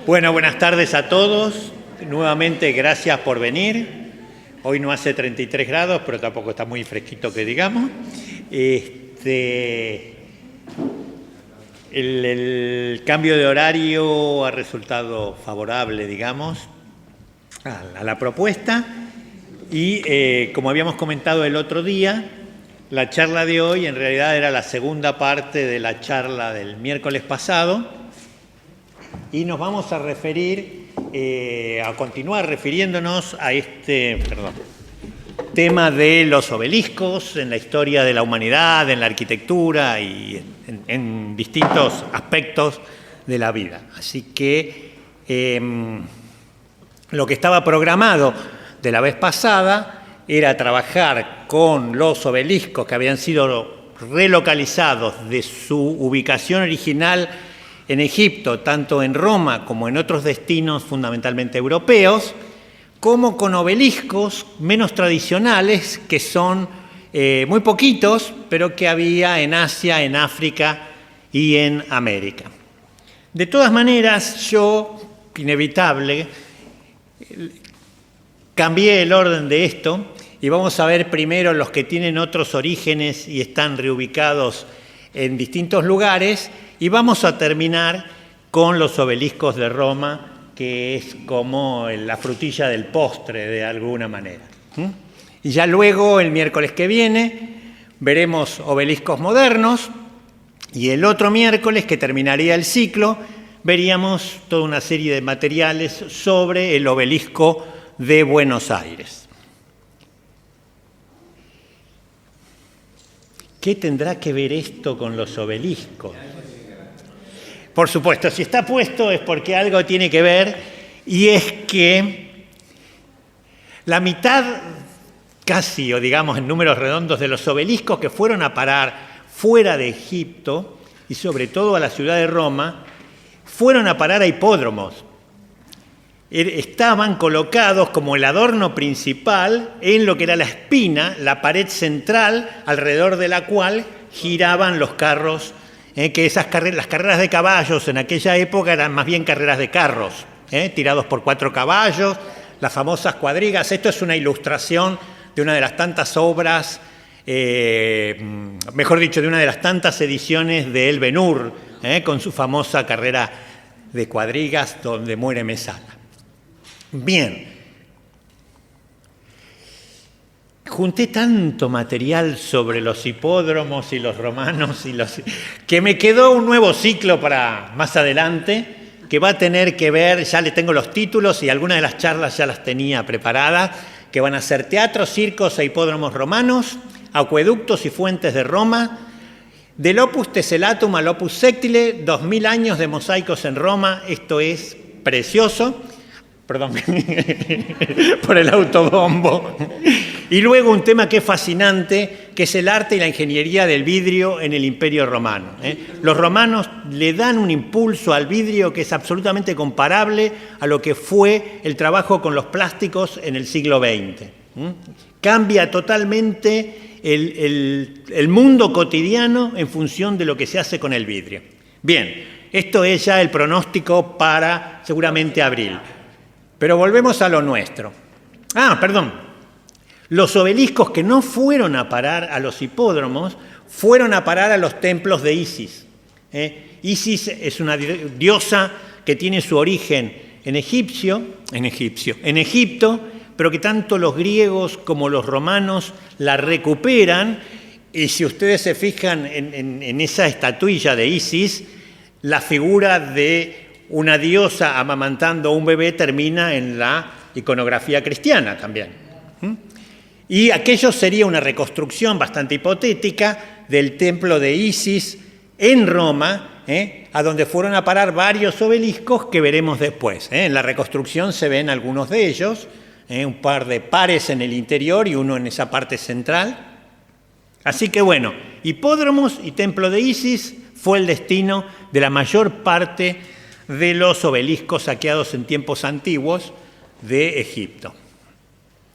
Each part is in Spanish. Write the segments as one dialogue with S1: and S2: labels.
S1: Bueno, buenas tardes a todos. Nuevamente, gracias por venir. Hoy no hace 33 grados, pero tampoco está muy fresquito que digamos. El cambio de horario ha resultado favorable, digamos, a la propuesta. Y como habíamos comentado el otro día, la charla de hoy en realidad era la segunda parte de la charla del miércoles pasado. Y nos vamos a referir, a continuar refiriéndonos a este tema de los obeliscos en la historia de la humanidad, en la arquitectura y en distintos aspectos de la vida. Así que lo que estaba programado de la vez pasada era trabajar con los obeliscos que habían sido relocalizados de su ubicación original en Egipto, tanto en Roma como en otros destinos fundamentalmente europeos, como con obeliscos menos tradicionales, que son muy poquitos, pero que había en Asia, en África y en América. De todas maneras, yo, inevitable, cambié el orden de esto y vamos a ver primero los que tienen otros orígenes y están reubicados en distintos lugares, y vamos a terminar con los obeliscos de Roma, que es como la frutilla del postre de alguna manera. Y ya luego, el miércoles que viene, veremos obeliscos modernos, y el otro miércoles, que terminaría el ciclo, veríamos toda una serie de materiales sobre el obelisco de Buenos Aires. ¿Qué tendrá que ver esto con los obeliscos? Por supuesto, si está puesto es porque algo tiene que ver, y es que la mitad, casi, o digamos en números redondos, de los obeliscos que fueron a parar fuera de Egipto, y sobre todo a la ciudad de Roma, fueron a parar a hipódromos. Estaban colocados como el adorno principal en lo que era la espina, la pared central, alrededor de la cual giraban los carros, que las carreras de caballos en aquella época eran más bien carreras de carros, tirados por 4 caballos, las famosas cuadrigas. Esto es una ilustración de una de las tantas obras, mejor dicho, de una de las tantas ediciones de El Ben-Hur, con su famosa carrera de cuadrigas donde muere Mesala. Bien, junté tanto material sobre los hipódromos y los romanos que me quedó un nuevo ciclo para más adelante, que va a tener que ver, ya le tengo los títulos y algunas de las charlas ya las tenía preparadas, que van a ser teatros, circos e hipódromos romanos, acueductos y fuentes de Roma, del Opus Tessellatum al Opus Sectile, 2000 años de mosaicos en Roma. Esto es precioso. Perdón, por el autobombo. Y luego un tema que es fascinante, que es el arte y la ingeniería del vidrio en el Imperio Romano. Los romanos le dan un impulso al vidrio que es absolutamente comparable a lo que fue el trabajo con los plásticos en el siglo XX. Cambia totalmente el mundo cotidiano en función de lo que se hace con el vidrio. Bien, esto es ya el pronóstico para seguramente abril. Pero volvemos a lo nuestro. Los obeliscos que no fueron a parar a los hipódromos, fueron a parar a los templos de Isis. Isis es una diosa que tiene su origen en Egipto, pero que tanto los griegos como los romanos la recuperan. Y si ustedes se fijan en esa estatuilla de Isis, la figura de una diosa amamantando a un bebé termina en la iconografía cristiana también. Y aquello sería una reconstrucción bastante hipotética del templo de Isis en Roma, a donde fueron a parar varios obeliscos que veremos después. En la reconstrucción se ven algunos de ellos, un par de pares en el interior y uno en esa parte central. Así que bueno, hipódromos y templo de Isis fue el destino de la mayor parte de los obeliscos saqueados en tiempos antiguos de Egipto.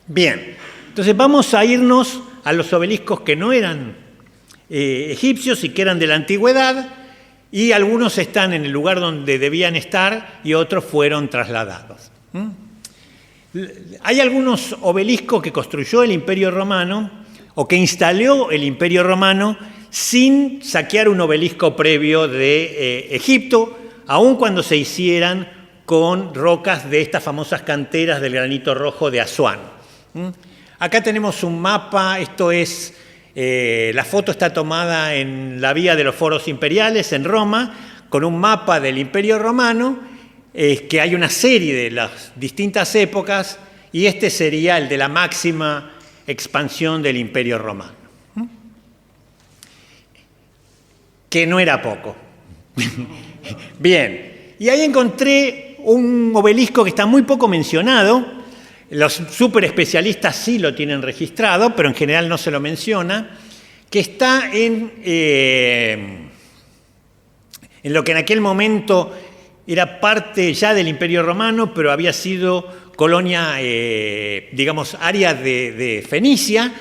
S1: Bien, entonces vamos a irnos a los obeliscos que no eran egipcios y que eran de la antigüedad, y algunos están en el lugar donde debían estar y otros fueron trasladados. Hay algunos obeliscos que construyó el Imperio Romano o que instaló el Imperio Romano sin saquear un obelisco previo de Egipto, aun cuando se hicieran con rocas de estas famosas canteras del granito rojo de Asuán. Acá tenemos un mapa, esto es, la foto está tomada en la Vía de los Foros Imperiales en Roma, con un mapa del Imperio Romano, que hay una serie de las distintas épocas, y este sería el de la máxima expansión del Imperio Romano. Que no era poco. Bien, y ahí encontré un obelisco que está muy poco mencionado. Los super especialistas sí lo tienen registrado, pero en general no se lo menciona, que está en lo que en aquel momento era parte ya del Imperio Romano, pero había sido colonia, digamos, área de Fenicia,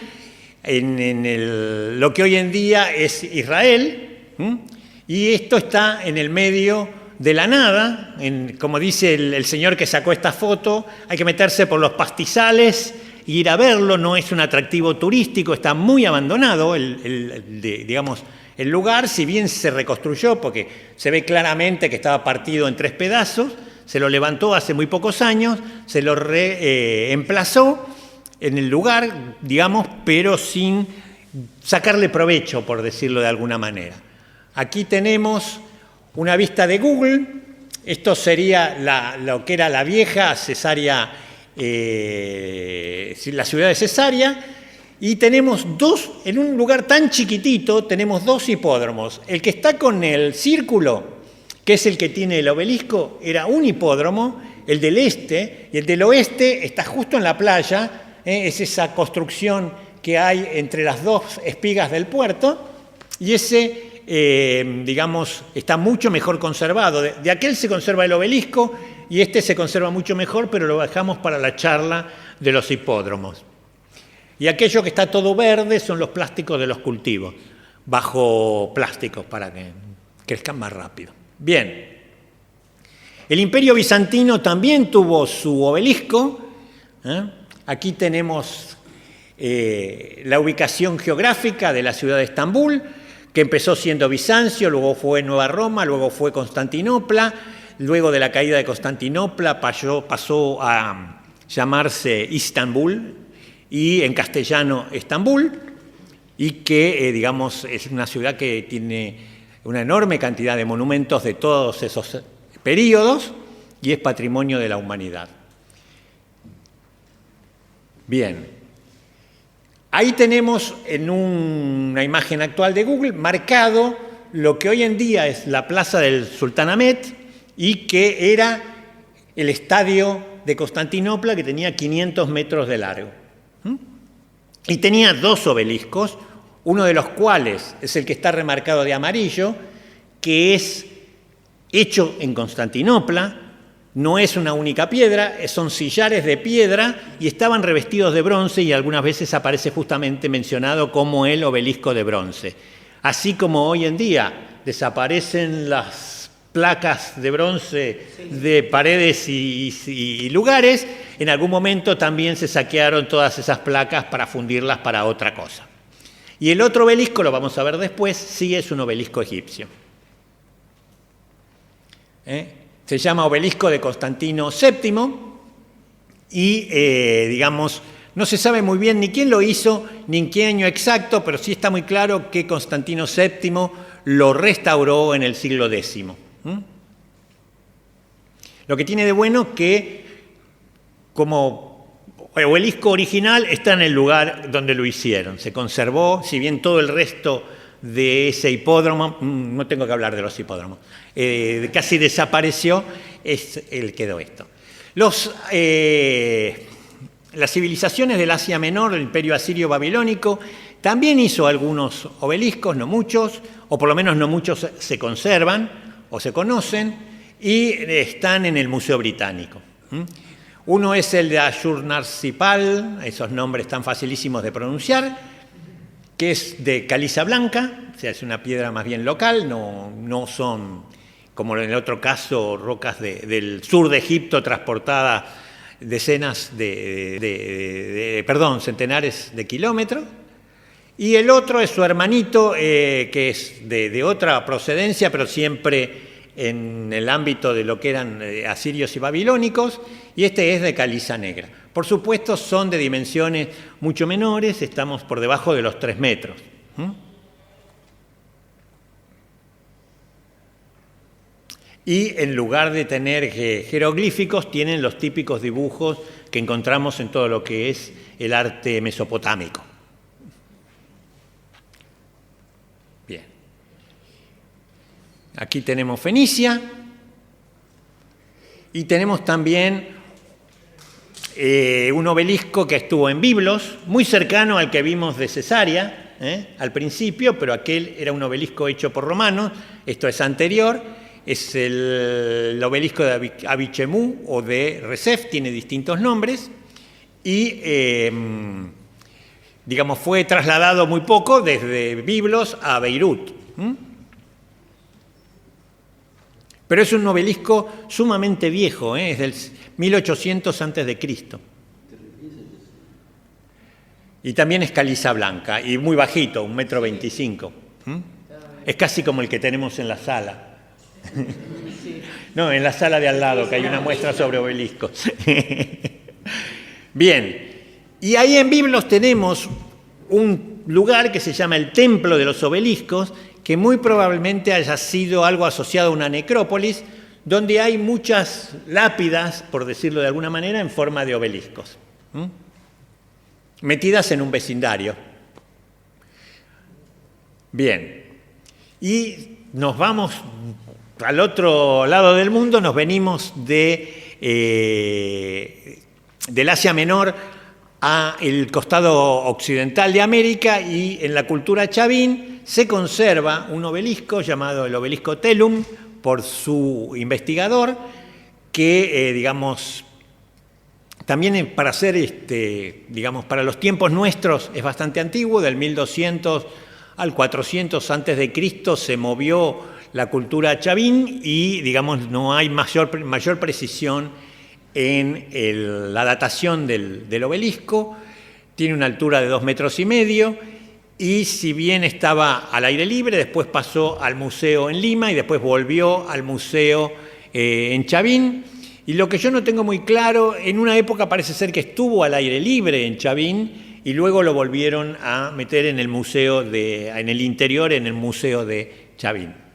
S1: en lo que hoy en día es Israel, y esto está en el medio de la nada, como dice el señor que sacó esta foto, hay que meterse por los pastizales e ir a verlo, no es un atractivo turístico, está muy abandonado digamos, el lugar, si bien se reconstruyó, porque se ve claramente que estaba partido en 3 pedazos, se lo levantó hace muy pocos años, se lo reemplazó en el lugar, digamos, pero sin sacarle provecho, por decirlo de alguna manera. Aquí tenemos una vista de Google. Esto sería lo que era la vieja Cesarea, la ciudad de Cesarea, y tenemos en un lugar tan chiquitito, tenemos 2 hipódromos. El que está con el círculo, que es el que tiene el obelisco, era un hipódromo, el del este, y el del oeste está justo en la playa, es esa construcción que hay entre las 2 espigas del puerto, y ese digamos, está mucho mejor conservado. De aquel se conserva el obelisco y este se conserva mucho mejor, pero lo dejamos para la charla de los hipódromos. Y aquello que está todo verde son los plásticos de los cultivos, bajo plásticos para que crezcan más rápido. Bien, el Imperio Bizantino también tuvo su obelisco. Aquí tenemos la ubicación geográfica de la ciudad de Estambul, que empezó siendo Bizancio, luego fue Nueva Roma, luego fue Constantinopla, luego de la caída de Constantinopla pasó a llamarse Istambul, y en castellano Estambul, y que, digamos, es una ciudad que tiene una enorme cantidad de monumentos de todos esos periodos y es patrimonio de la humanidad. Bien. Ahí tenemos en una imagen actual de Google marcado lo que hoy en día es la plaza del Sultán Ahmed y que era el estadio de Constantinopla, que tenía 500 metros de largo. Y tenía 2 obeliscos, uno de los cuales es el que está remarcado de amarillo, que es hecho en Constantinopla. No es una única piedra, son sillares de piedra y estaban revestidos de bronce, y algunas veces aparece justamente mencionado como el obelisco de bronce. Así como hoy en día desaparecen las placas de bronce de paredes y lugares, en algún momento también se saquearon todas esas placas para fundirlas para otra cosa. Y el otro obelisco, lo vamos a ver después, sí es un obelisco egipcio. Se llama Obelisco de Constantino VII y, digamos, no se sabe muy bien ni quién lo hizo ni en qué año exacto, pero sí está muy claro que Constantino VII lo restauró en el siglo X. Lo que tiene de bueno que, como obelisco original, está en el lugar donde lo hicieron. Se conservó, si bien todo el resto de ese hipódromo, no tengo que hablar de los hipódromos, casi desapareció, quedó esto. Las civilizaciones del Asia Menor, el Imperio Asirio Babilónico, también hizo algunos obeliscos, no muchos, o por lo menos no muchos se conservan o se conocen, y están en el Museo Británico. Uno es el de Ashur-Narsipal, esos nombres tan facilísimos de pronunciar, que es de caliza blanca, o sea, es una piedra más bien local, no son, como en el otro caso, rocas del sur de Egipto transportadas centenares de kilómetros. Y el otro es su hermanito, que es de otra procedencia, pero siempre en el ámbito de lo que eran asirios y babilónicos, y este es de caliza negra. Por supuesto, son de dimensiones mucho menores, estamos por debajo de los 3 metros. Y en lugar de tener jeroglíficos, tienen los típicos dibujos que encontramos en todo lo que es el arte mesopotámico. Bien. Aquí tenemos Fenicia y tenemos también un obelisco que estuvo en Biblos, muy cercano al que vimos de Cesarea al principio, pero aquel era un obelisco hecho por romanos, esto es anterior. Es el obelisco de Abichemú o de Resef, tiene distintos nombres, y digamos, fue trasladado muy poco desde Biblos a Beirut. Pero es un obelisco sumamente viejo, es del 1800 a.C. Y también es caliza blanca y muy bajito, 1,25 m. Es casi como el que tenemos en la sala. No, en la sala de al lado, que hay una muestra sobre obeliscos. Bien, y ahí en Biblos tenemos un lugar que se llama el Templo de los Obeliscos, que muy probablemente haya sido algo asociado a una necrópolis, donde hay muchas lápidas, por decirlo de alguna manera, en forma de obeliscos, metidas en un vecindario. Bien, y nos vamos al otro lado del mundo, nos venimos del Asia Menor al costado occidental de América, y en la cultura chavín se conserva un obelisco llamado el obelisco Telum por su investigador, que digamos también para ser digamos para los tiempos nuestros es bastante antiguo, del 1200 al 400 a.C. se movió la cultura chavín y, digamos, no hay mayor precisión en la datación del obelisco. Tiene una altura de 2,5 metros y, si bien estaba al aire libre, después pasó al museo en Lima y después volvió al museo en Chavín. Y lo que yo no tengo muy claro, en una época parece ser que estuvo al aire libre en Chavín y luego lo volvieron a meter en el museo en el interior, en el museo de Chavín.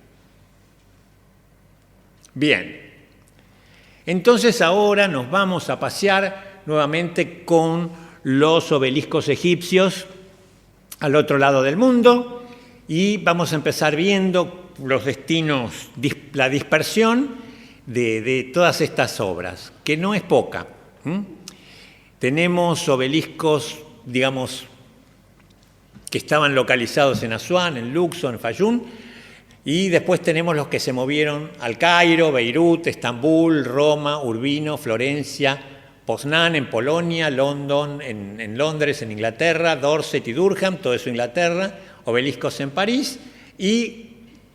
S1: Bien, entonces ahora nos vamos a pasear nuevamente con los obeliscos egipcios al otro lado del mundo y vamos a empezar viendo los destinos, la dispersión de todas estas obras, que no es poca. Tenemos obeliscos, digamos, que estaban localizados en Asuán, en Luxor, en Fayún, y después tenemos los que se movieron al Cairo, Beirut, Estambul, Roma, Urbino, Florencia, Poznań en Polonia, London en Londres, en Inglaterra, Dorset y Durham, todo eso en Inglaterra, obeliscos en París y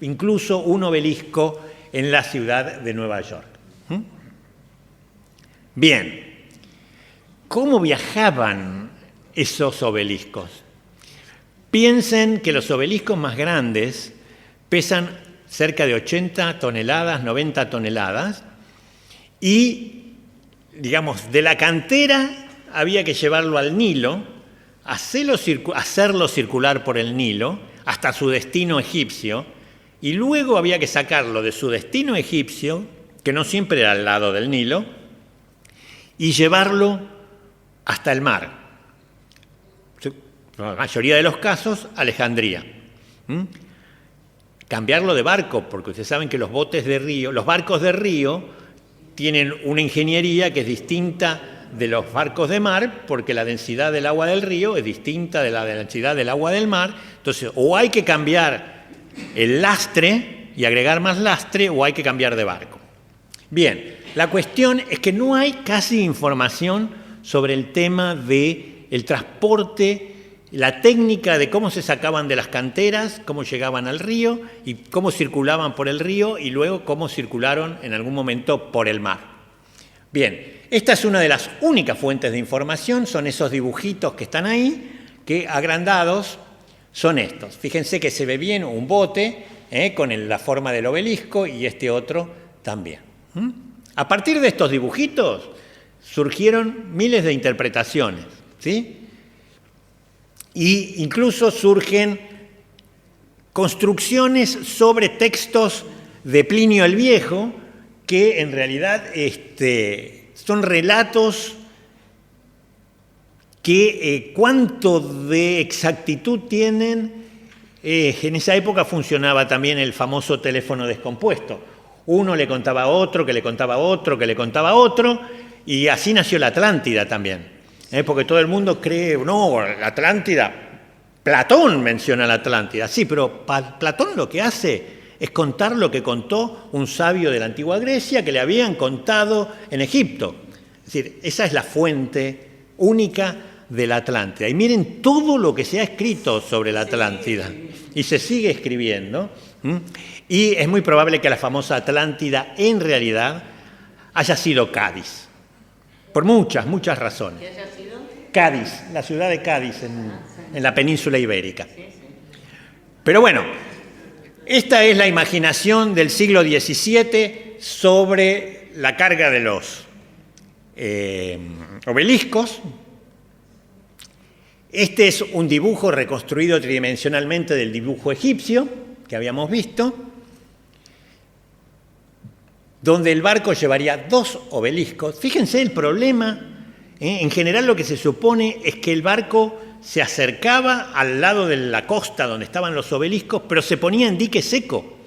S1: incluso un obelisco en la ciudad de Nueva York. Bien, ¿cómo viajaban esos obeliscos? Piensen que los obeliscos más grandes pesan cerca de 80 toneladas, 90 toneladas, y, digamos, de la cantera había que llevarlo al Nilo, hacerlo circular por el Nilo hasta su destino egipcio, y luego había que sacarlo de su destino egipcio, que no siempre era al lado del Nilo, y llevarlo hasta el mar. En la mayoría de los casos, Alejandría. Cambiarlo de barco, porque ustedes saben que los barcos de río tienen una ingeniería que es distinta de los barcos de mar, porque la densidad del agua del río es distinta de la densidad del agua del mar. Entonces, o hay que cambiar el lastre y agregar más lastre, o hay que cambiar de barco. Bien, la cuestión es que no hay casi información sobre el tema del transporte la técnica de cómo se sacaban de las canteras, cómo llegaban al río y cómo circulaban por el río y luego cómo circularon en algún momento por el mar. Bien, esta es una de las únicas fuentes de información, son esos dibujitos que están ahí, que agrandados son estos. Fíjense que se ve bien un bote con la forma del obelisco y este otro también. A partir de estos dibujitos surgieron miles de interpretaciones, ¿sí? Y incluso surgen construcciones sobre textos de Plinio el Viejo, que en realidad son relatos que cuánto de exactitud tienen. En esa época funcionaba también el famoso teléfono descompuesto. Uno le contaba a otro, que le contaba a otro, que le contaba a otro, y así nació la Atlántida también. Porque todo el mundo cree, no, la Atlántida, Platón menciona la Atlántida. Sí, pero Platón lo que hace es contar lo que contó un sabio de la antigua Grecia que le habían contado en Egipto. Es decir, esa es la fuente única de la Atlántida. Y miren todo lo que se ha escrito sobre la Atlántida. Y se sigue escribiendo. Y es muy probable que la famosa Atlántida en realidad haya sido Cádiz. Por muchas, muchas razones.
S2: ¿Qué haya sido?
S1: Cádiz, la ciudad de Cádiz en la península ibérica. Pero bueno, esta es la imaginación del siglo XVII sobre la carga de los obeliscos. Este es un dibujo reconstruido tridimensionalmente del dibujo egipcio que habíamos visto, donde el barco llevaría 2 obeliscos. Fíjense el problema. En general lo que se supone es que el barco se acercaba al lado de la costa donde estaban los obeliscos, pero se ponía en dique seco,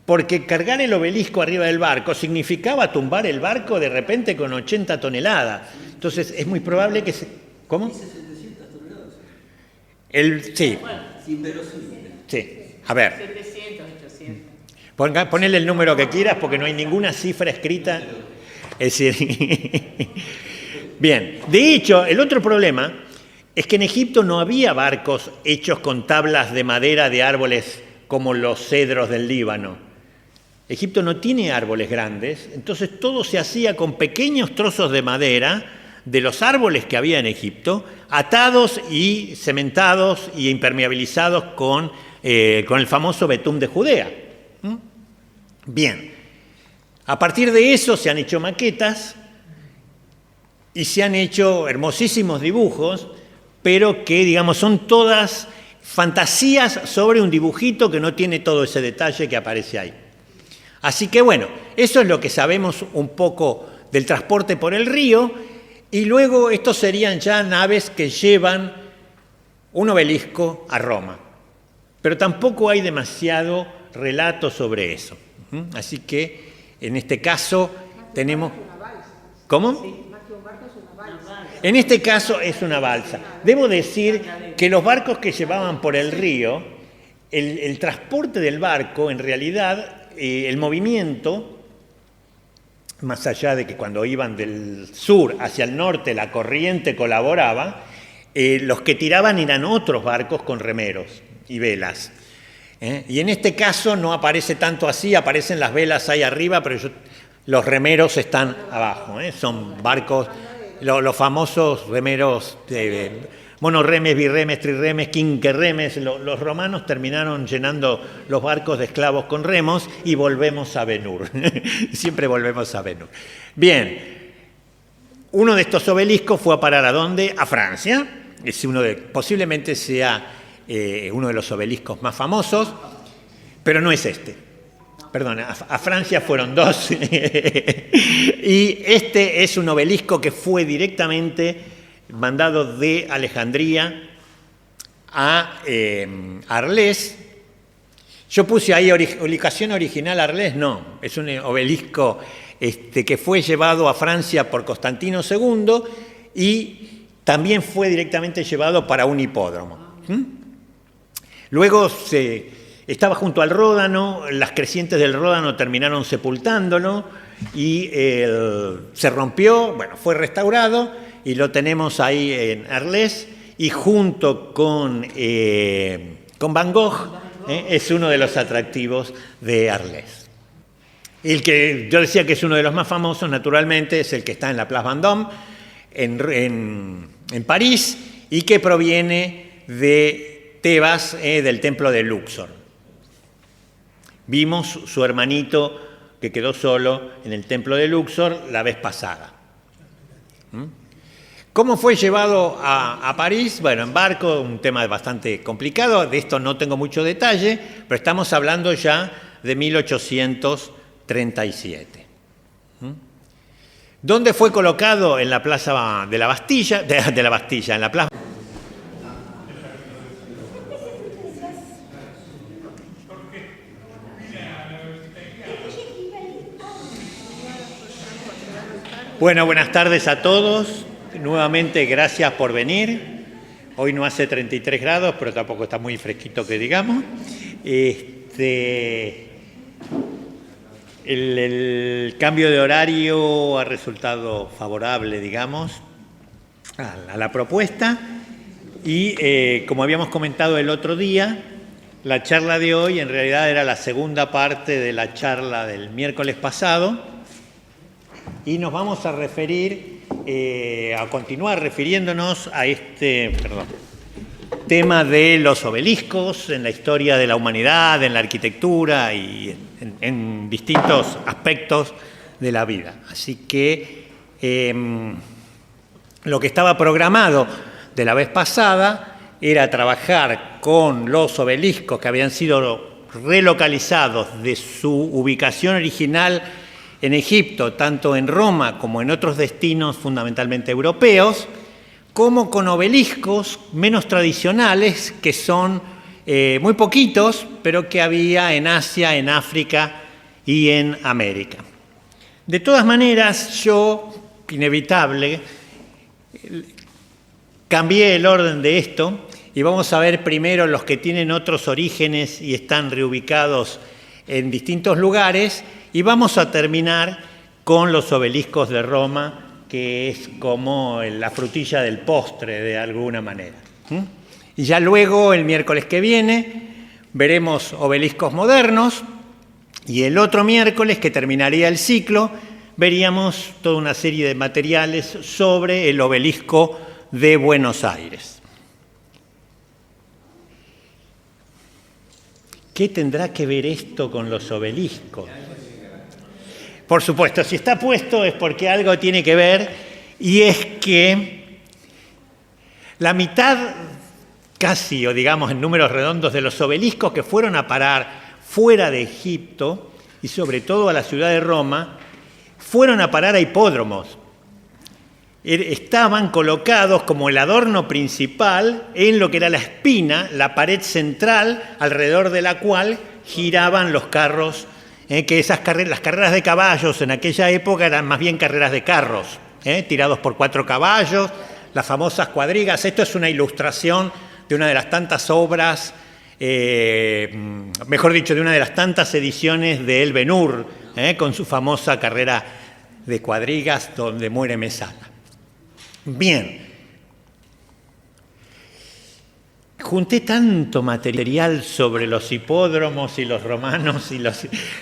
S1: porque cargar el obelisco arriba del barco significaba tumbar el barco de repente con 80 toneladas. Entonces es muy probable que se... ¿Cómo?
S3: Dice 700 toneladas.
S1: Sí. Sí. A ver.
S2: 700, 800.
S1: Ponele el número que quieras porque no hay ninguna cifra escrita. Es decir... Bien. De hecho, el otro problema es que en Egipto no había barcos hechos con tablas de madera de árboles como los cedros del Líbano. Egipto no tiene árboles grandes, entonces todo se hacía con pequeños trozos de madera de los árboles que había en Egipto, atados y cementados y impermeabilizados con el famoso betún de Judea. Bien, a partir de eso se han hecho maquetas y se han hecho hermosísimos dibujos, pero que, digamos, son todas fantasías sobre un dibujito que no tiene todo ese detalle que aparece ahí. Así que, bueno, eso es lo que sabemos un poco del transporte por el río, y luego estos serían ya naves que llevan un obelisco a Roma. Pero tampoco hay demasiado relato sobre eso. Así que, en este caso, tenemos... ¿Cómo? En este caso es una balsa. Debo decir que los barcos que llevaban por el río, el transporte del barco, en realidad, el movimiento, más allá de que cuando iban del sur hacia el norte la corriente colaboraba, los que tiraban eran otros barcos con remeros y velas. Y en este caso no aparece tanto así, aparecen las velas ahí arriba, pero los remeros están abajo. Son barcos... Los famosos remeros de monoremes, birremes, trirremes, quinquerremes, los romanos terminaron llenando los barcos de esclavos con remos y volvemos a Ben-Hur. Siempre volvemos a Ben-Hur. Bien, uno de estos obeliscos fue a parar ¿a dónde? A Francia. Es posiblemente sea uno de los obeliscos más famosos, pero no es este. Perdón, a Francia fueron 2. Y este es un obelisco que fue directamente mandado de Alejandría a Arles. Yo puse ahí ubicación original Arles, no. Es un obelisco que fue llevado a Francia por Constantino II y también fue directamente llevado para un hipódromo. Luego estaba junto al Ródano, las crecientes del Ródano terminaron sepultándolo y se rompió, bueno, fue restaurado y lo tenemos ahí en Arles y junto con Van Gogh es uno de los atractivos de Arles. El que yo decía que es uno de los más famosos, naturalmente, es el que está en la Place Vendôme, en París, y que proviene de Tebas, del templo de Luxor. Vimos su hermanito que quedó solo en el templo de Luxor la vez pasada. ¿Cómo fue llevado a París? Bueno, en barco, un tema bastante complicado, de esto no tengo mucho detalle, pero estamos hablando ya de 1837. ¿Dónde fue colocado? En la plaza de la Bastilla, en la plaza. Bueno, buenas tardes a todos. Nuevamente, gracias por venir. Hoy no hace 33 grados, pero tampoco está muy fresquito que digamos. El cambio de horario ha resultado favorable, digamos, a la propuesta. Y como habíamos comentado el otro día, la charla de hoy en realidad era la segunda parte de la charla del miércoles pasado. Y nos vamos a referir, a continuar refiriéndonos a este tema de los obeliscos en la historia de la humanidad, en la arquitectura y en distintos aspectos de la vida. Así que lo que estaba programado de la vez pasada era trabajar con los obeliscos que habían sido relocalizados de su ubicación original en Egipto, tanto en Roma como en otros destinos fundamentalmente europeos, como con obeliscos menos tradicionales, que son muy poquitos, pero que había en Asia, en África y en América. De todas maneras, yo, inevitable, cambié el orden de esto y vamos a ver primero los que tienen otros orígenes y están reubicados en distintos lugares, y vamos a terminar con los obeliscos de Roma, que es como la frutilla del postre de alguna manera. Y ya luego, el miércoles que viene, veremos obeliscos modernos, y el otro miércoles, que terminaría el ciclo, veríamos toda una serie de materiales sobre el obelisco de Buenos Aires. ¿Qué tendrá que ver esto con los obeliscos? Por supuesto, si está puesto es porque algo tiene que ver, y es que la mitad, casi, o digamos en números redondos, de los obeliscos que fueron a parar fuera de Egipto, y sobre todo a la ciudad de Roma, fueron a parar a hipódromos. Estaban colocados como el adorno principal en lo que era la espina, la pared central, alrededor de la cual giraban los carros. Que las carreras de caballos en aquella época eran más bien carreras de carros, tirados por 4 caballos, las famosas cuadrigas. Esto es una ilustración de una de las tantas obras, mejor dicho, de una de las tantas ediciones de El Ben-Hur, con su famosa carrera de cuadrigas donde muere Mesala. Bien. Junté tanto material sobre los hipódromos y los romanos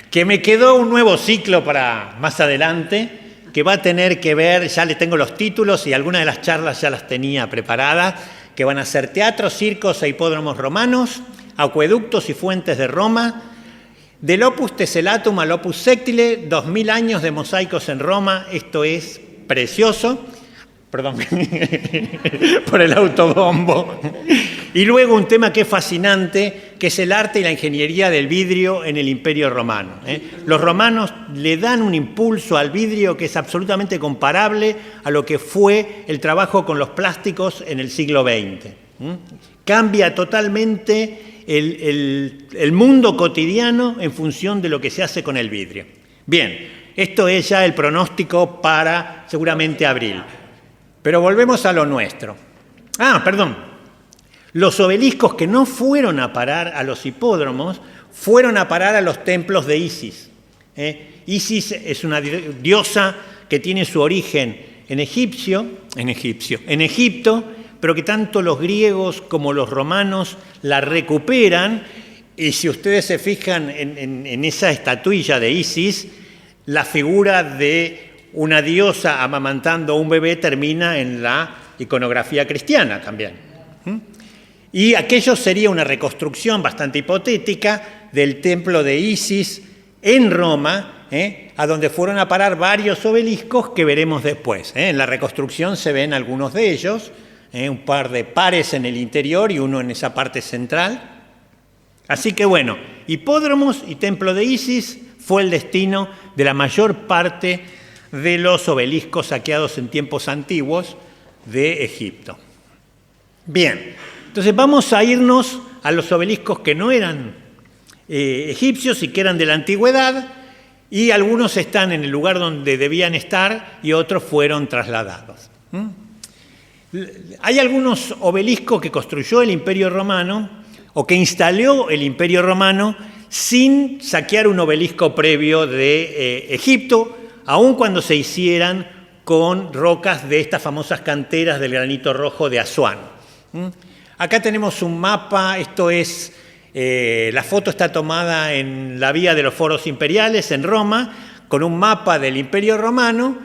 S1: que me quedó un nuevo ciclo para más adelante, que va a tener que ver, ya le tengo los títulos y algunas de las charlas ya las tenía preparadas, que van a ser teatros, circos e hipódromos romanos, acueductos y fuentes de Roma, del Opus Tessellatum al Opus Sectile, 2000 años de mosaicos en Roma. Esto es precioso. Perdón, por el autobombo. Y luego un tema que es fascinante, que es el arte y la ingeniería del vidrio en el Imperio Romano. Los romanos le dan un impulso al vidrio que es absolutamente comparable a lo que fue el trabajo con los plásticos en el siglo XX. Cambia totalmente el mundo cotidiano en función de lo que se hace con el vidrio. Bien, esto es ya el pronóstico para seguramente abril. Pero volvemos a lo nuestro. Los obeliscos que no fueron a parar a los hipódromos, fueron a parar a los templos de Isis. Isis es una diosa que tiene su origen en Egipto, pero que tanto los griegos como los romanos la recuperan. Y si ustedes se fijan en esa estatuilla de Isis, la figura de una diosa amamantando a un bebé termina en la iconografía cristiana también. Y aquello sería una reconstrucción bastante hipotética del templo de Isis en Roma, a donde fueron a parar varios obeliscos que veremos después. En la reconstrucción se ven algunos de ellos, un par de pares en el interior y uno en esa parte central. Así que bueno, hipódromos y templo de Isis fue el destino de la mayor parte de los obeliscos saqueados en tiempos antiguos de Egipto. Bien, entonces vamos a irnos a los obeliscos que no eran egipcios y que eran de la antigüedad, y algunos están en el lugar donde debían estar y otros fueron trasladados. Hay algunos obeliscos que construyó el Imperio Romano o que instaló el Imperio Romano sin saquear un obelisco previo de Egipto, aun cuando se hicieran con rocas de estas famosas canteras del granito rojo de Asuán. Acá tenemos un mapa, esto es, la foto está tomada en la Vía de los Foros Imperiales en Roma, con un mapa del Imperio Romano,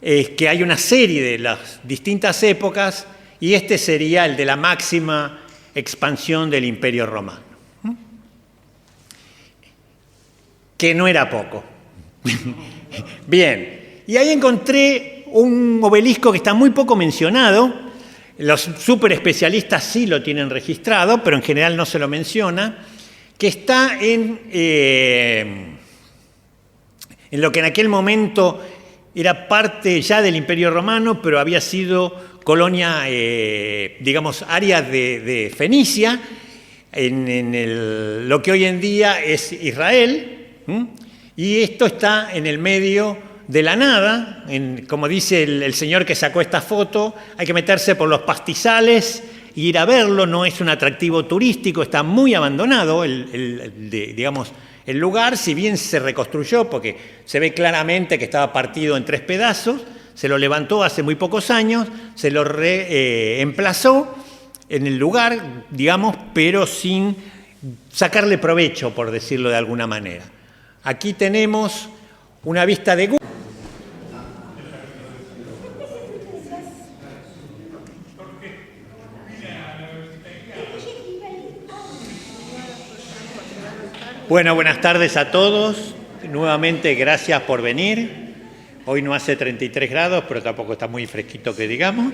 S1: que hay una serie de las distintas épocas, y este sería el de la máxima expansión del Imperio Romano, que no era poco. Bien, y ahí encontré un obelisco que está muy poco mencionado. Los super especialistas sí lo tienen registrado, pero en general no se lo menciona, que está en lo que en aquel momento era parte ya del Imperio Romano, pero había sido colonia, digamos, área de Fenicia, en lo que hoy en día es Israel, y esto está en el medio de la nada. Como dice el señor que sacó esta foto, hay que meterse por los pastizales e ir a verlo, no es un atractivo turístico, está muy abandonado digamos, el lugar, si bien se reconstruyó, porque se ve claramente que estaba partido en 3 pedazos, se lo levantó hace muy pocos años, se lo reemplazó en el lugar, digamos, pero sin sacarle provecho, por decirlo de alguna manera. Aquí tenemos una vista de Google. Bueno, buenas tardes a todos. Nuevamente, gracias por venir. Hoy no hace 33 grados, pero tampoco está muy fresquito que digamos.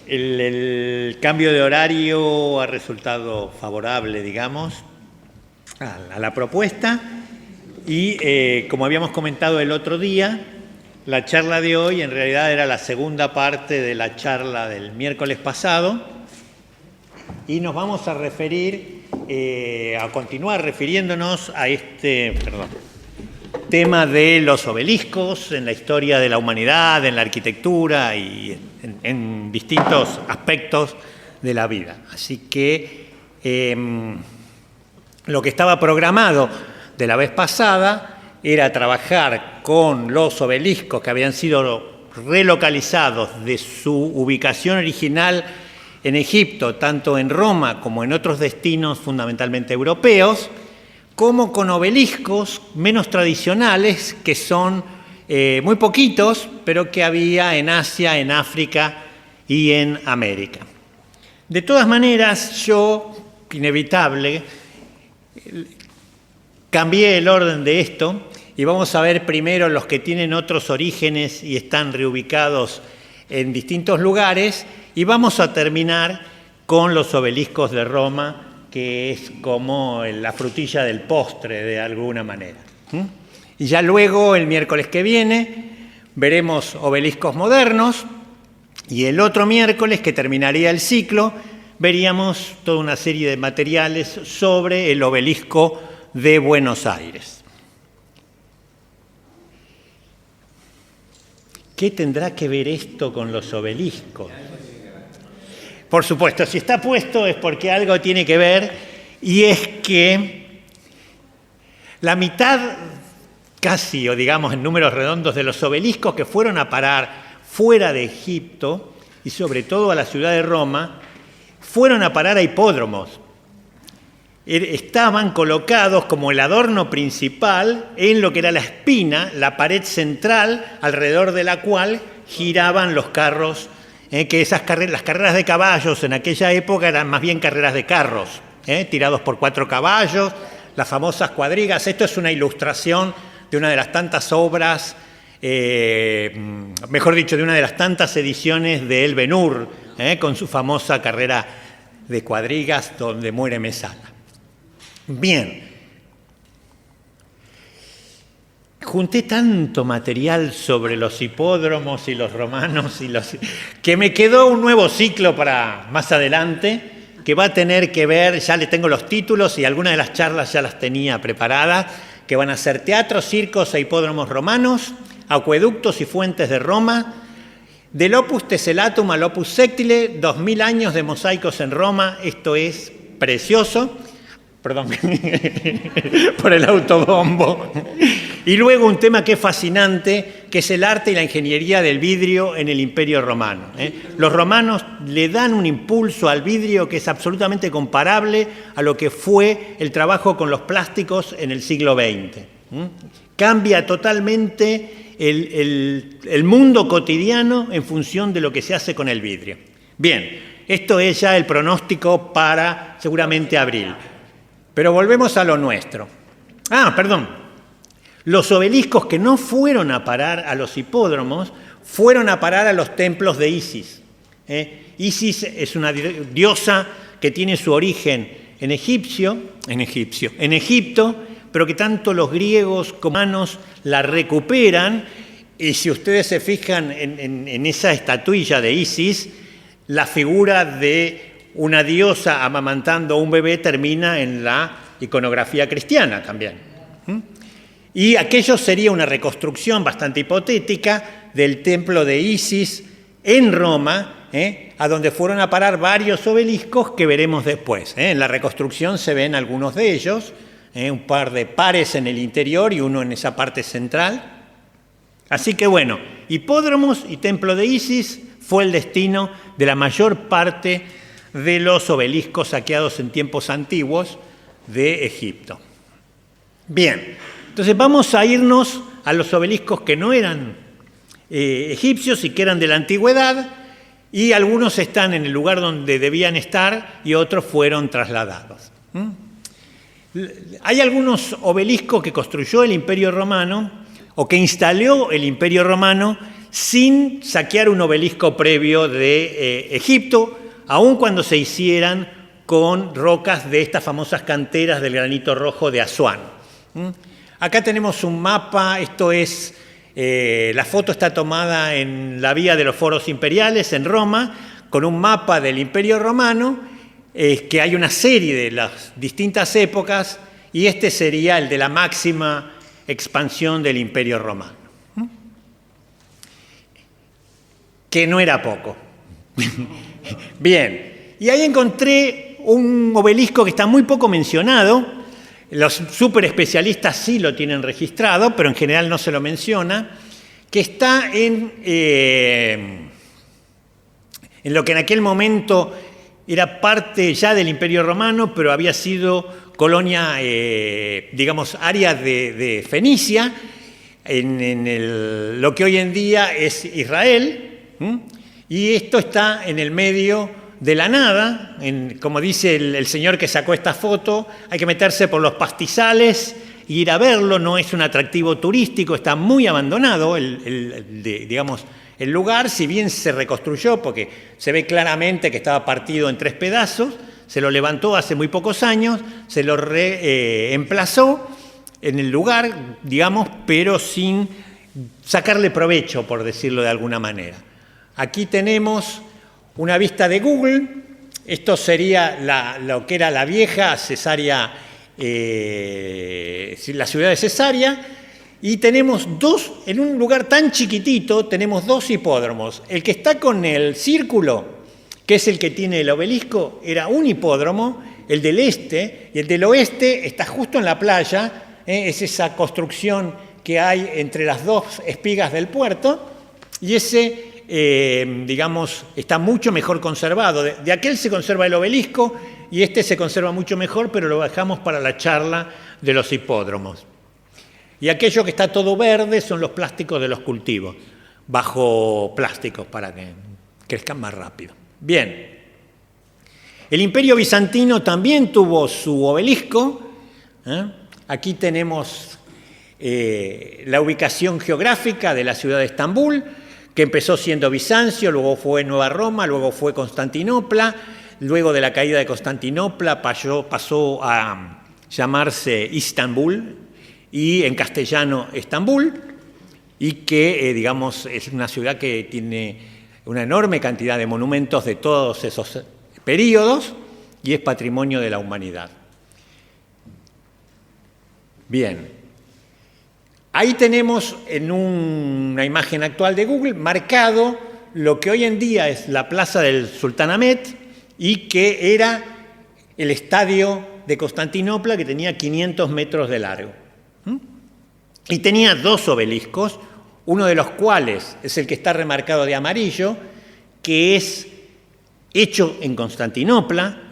S1: El cambio de horario ha resultado favorable, digamos, a la propuesta. Y como habíamos comentado el otro día, la charla de hoy en realidad era la segunda parte de la charla del miércoles pasado. Y nos vamos a referir, a continuar refiriéndonos a este tema de los obeliscos en la historia de la humanidad, en la arquitectura y en distintos aspectos de la vida. Así que lo que estaba programado de la vez pasada era trabajar con los obeliscos que habían sido relocalizados de su ubicación original en Egipto, tanto en Roma como en otros destinos fundamentalmente europeos, como con obeliscos menos tradicionales, que son muy poquitos, pero que había en Asia, en África y en América. De todas maneras, yo, inevitable, cambié el orden de esto y vamos a ver primero los que tienen otros orígenes y están reubicados en distintos lugares, y vamos a terminar con los obeliscos de Roma, que es como la frutilla del postre de alguna manera. Y ya luego, el miércoles que viene, veremos obeliscos modernos, y el otro miércoles, que terminaría el ciclo, veríamos toda una serie de materiales sobre el obelisco de Buenos Aires. ¿Qué tendrá que ver esto con los obeliscos? Por supuesto, si está puesto es porque algo tiene que ver, y es que la mitad, casi, o digamos en números redondos, de los obeliscos que fueron a parar fuera de Egipto y sobre todo a la ciudad de Roma, fueron a parar a hipódromos. Estaban colocados como el adorno principal en lo que era la espina, la pared central, alrededor de la cual giraban los carros, que las carreras de caballos en aquella época eran más bien carreras de carros, tirados por 4 caballos, las famosas cuadrigas. Esto es una ilustración de una de las tantas obras, mejor dicho, de una de las tantas ediciones de El Ben-Hur, con su famosa carrera de cuadrigas donde muere Mesala. Bien, junté tanto material sobre los hipódromos y los romanos que me quedó un nuevo ciclo para más adelante que va a tener que ver, ya le tengo los títulos y algunas de las charlas ya las tenía preparadas, que van a ser teatros, circos e hipódromos romanos, acueductos y fuentes de Roma, del Opus Teselatum al Opus Sectile, 2000 años de mosaicos en Roma. Esto es precioso. Perdón, por el autobombo. Y luego un tema que es fascinante, que es el arte y la ingeniería del vidrio en el Imperio Romano. Los romanos le dan un impulso al vidrio que es absolutamente comparable a lo que fue el trabajo con los plásticos en el siglo XX. Cambia totalmente el mundo cotidiano en función de lo que se hace con el vidrio. Bien, esto es ya el pronóstico para seguramente abril. Pero volvemos a lo nuestro. Los obeliscos que no fueron a parar a los hipódromos, fueron a parar a los templos de Isis. Isis es una diosa que tiene su origen en Egipto, pero que tanto los griegos como los romanos la recuperan. Y si ustedes se fijan en esa estatuilla de Isis, la figura de una diosa amamantando a un bebé termina en la iconografía cristiana también. Y aquello sería una reconstrucción bastante hipotética del templo de Isis en Roma, a donde fueron a parar varios obeliscos que veremos después. En la reconstrucción se ven algunos de ellos, un par de pares en el interior y uno en esa parte central. Así que bueno, hipódromos y templo de Isis fue el destino de la mayor parte de los obeliscos saqueados en tiempos antiguos de Egipto. Bien, entonces vamos a irnos a los obeliscos que no eran egipcios y que eran de la antigüedad, y algunos están en el lugar donde debían estar y otros fueron trasladados. Hay algunos obeliscos que construyó el Imperio Romano o que instaló el Imperio Romano sin saquear un obelisco previo de Egipto, aun cuando se hicieran con rocas de estas famosas canteras del granito rojo de Asuán. Acá tenemos un mapa, esto es, la foto está tomada en la Vía de los Foros Imperiales en Roma, con un mapa del Imperio Romano, que hay una serie de las distintas épocas, y este sería el de la máxima expansión del Imperio Romano. Que no era poco. Bien, y ahí encontré un obelisco que está muy poco mencionado. Los super especialistas sí lo tienen registrado, pero en general no se lo menciona, que está en lo que en aquel momento era parte ya del Imperio Romano, pero había sido colonia, área de Fenicia, en lo que hoy en día es Israel. Y esto está en el medio de la nada, como dice el señor que sacó esta foto, hay que meterse por los pastizales e ir a verlo, no es un atractivo turístico, está muy abandonado el lugar, si bien se reconstruyó, porque se ve claramente que estaba partido en 3 pedazos, se lo levantó hace muy pocos años, se lo reemplazó en el lugar, pero sin sacarle provecho, por decirlo de alguna manera. Aquí tenemos una vista de Google. Esto sería lo que era la vieja Cesarea, la ciudad de Cesarea. Y tenemos en un lugar tan chiquitito, tenemos 2 hipódromos. El que está con el círculo, que es el que tiene el obelisco, era un hipódromo, el del este, y el del oeste está justo en la playa, es esa construcción que hay entre las 2 espigas del puerto, y ese digamos, está mucho mejor conservado. De aquel se conserva el obelisco y este se conserva mucho mejor, pero lo dejamos para la charla de los hipódromos. Y aquello que está todo verde son los plásticos de los cultivos, bajo plásticos para que crezcan más rápido. Bien. El Imperio Bizantino también tuvo su obelisco. Aquí tenemos la ubicación geográfica de la ciudad de Estambul, que empezó siendo Bizancio, luego fue Nueva Roma, luego fue Constantinopla. Luego de la caída de Constantinopla pasó a llamarse Istambul y en castellano Estambul, y que, digamos, es una ciudad que tiene una enorme cantidad de monumentos de todos esos periodos y es patrimonio de la humanidad. Bien, ahí tenemos en una imagen actual de Google marcado lo que hoy en día es la plaza del Sultanahmet y que era el estadio de Constantinopla, que tenía 500 metros de largo. Y tenía dos obeliscos, uno de los cuales es el que está remarcado de amarillo, que es hecho en Constantinopla,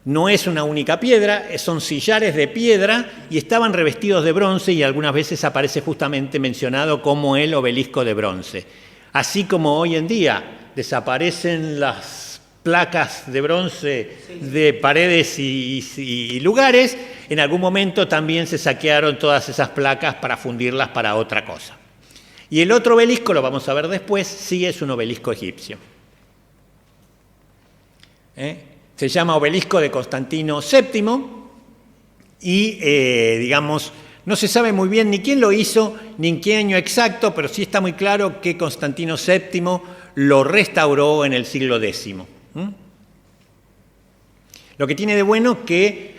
S1: no es una única piedra, son sillares de piedra y estaban revestidos de bronce y algunas veces aparece justamente mencionado como el obelisco de bronce. Así como hoy en día desaparecen las placas de bronce de paredes y lugares, en algún momento también se saquearon todas esas placas para fundirlas para otra cosa. Y el otro obelisco, lo vamos a ver después, sí es un obelisco egipcio. Se llama Obelisco de Constantino VII y, digamos, no se sabe muy bien ni quién lo hizo ni en qué año exacto, pero sí está muy claro que Constantino VII lo restauró en el siglo X. Lo que tiene de bueno que,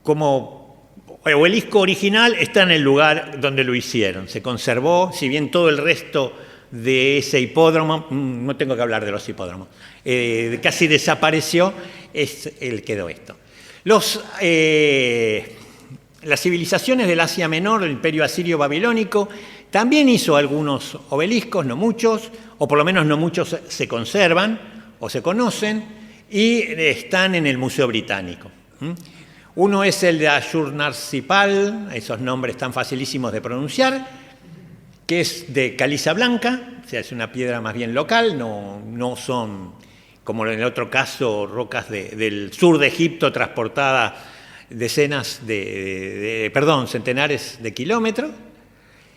S1: como obelisco original, está en el lugar donde lo hicieron. Se conservó, si bien todo el resto de ese hipódromo, no tengo que hablar de los hipódromos, casi desapareció, quedó esto. Las civilizaciones del Asia Menor, el Imperio Asirio Babilónico, también hizo algunos obeliscos, no muchos, o por lo menos no muchos se conservan o se conocen, y están en el Museo Británico. Uno es el de Ashurnasirpal, esos nombres tan facilísimos de pronunciar, que es de caliza blanca, o sea, es una piedra más bien local, no son, como en el otro caso, rocas del sur de Egipto transportadas centenares de kilómetros.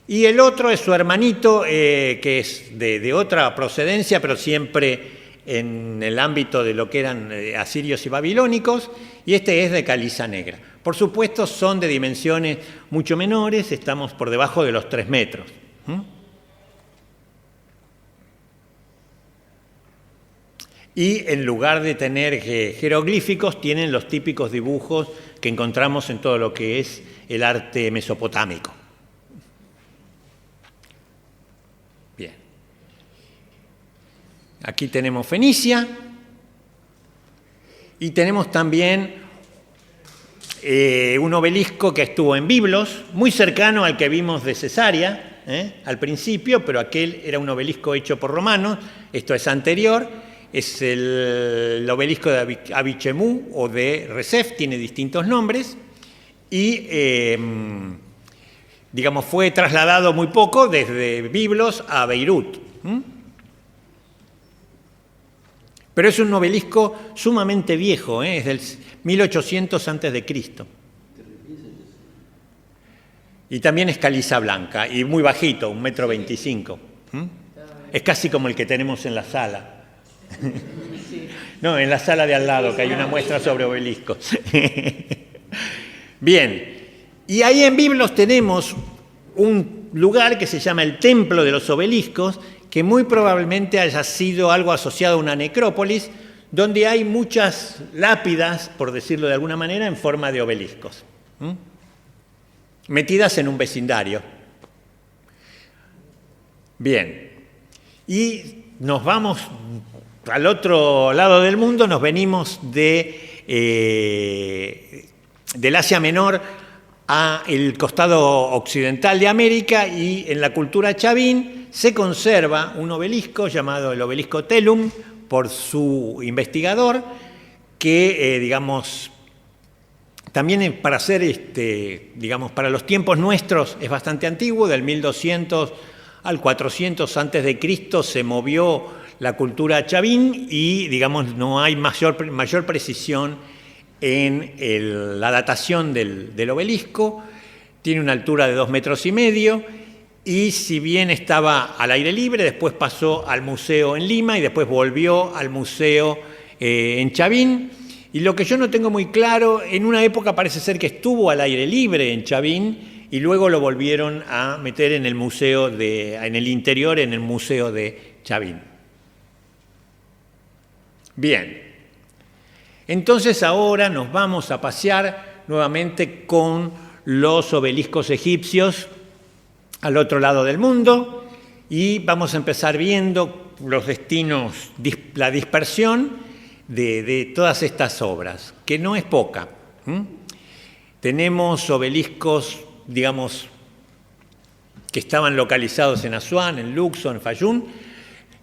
S1: Y el otro es su hermanito, que es de otra procedencia, pero siempre en el ámbito de lo que eran asirios y babilónicos, y este es de caliza negra. Por supuesto, son de dimensiones mucho menores, estamos por debajo de los 3 metros. Y en lugar de tener jeroglíficos, tienen los típicos dibujos que encontramos en todo lo que es el arte mesopotámico. Bien. Aquí tenemos Fenicia y tenemos también un obelisco que estuvo en Biblos, muy cercano al que vimos de Cesarea, al principio, pero aquel era un obelisco hecho por romanos, esto es anterior, es el obelisco de Abichemú o de Recef, tiene distintos nombres, y digamos, fue trasladado muy poco desde Biblos a Beirut. Pero es un obelisco sumamente viejo, es del 1800 a.C. Y también es caliza blanca y muy bajito, 1,25 m. Es casi como el que tenemos en la sala. No, en la sala de al lado, que hay una muestra sobre obeliscos. Bien, y ahí en Biblos tenemos un lugar que se llama el Templo de los Obeliscos, que muy probablemente haya sido algo asociado a una necrópolis, donde hay muchas lápidas, por decirlo de alguna manera, en forma de obeliscos, metidas en un vecindario. Bien, y nos vamos al otro lado del mundo, nos venimos del Asia Menor al costado occidental de América, y en la cultura chavín se conserva un obelisco llamado el obelisco Telum por su investigador, que, digamos, también para hacer, digamos, para los tiempos nuestros es bastante antiguo, del 1200 al 400 antes de Cristo se movió la cultura a Chavín y, digamos, no hay mayor precisión en la datación del obelisco. Tiene una altura de 2,5 metros y si bien estaba al aire libre, después pasó al museo en Lima y después volvió al museo en Chavín. Y lo que yo no tengo muy claro, en una época parece ser que estuvo al aire libre en Chavín y luego lo volvieron a meter en el museo en el interior, en el museo de Chavín. Bien, entonces ahora nos vamos a pasear nuevamente con los obeliscos egipcios al otro lado del mundo y vamos a empezar viendo los destinos, la dispersión de todas estas obras, que no es poca. Tenemos obeliscos, digamos, que estaban localizados en Asuán, en Luxor, en Fayum,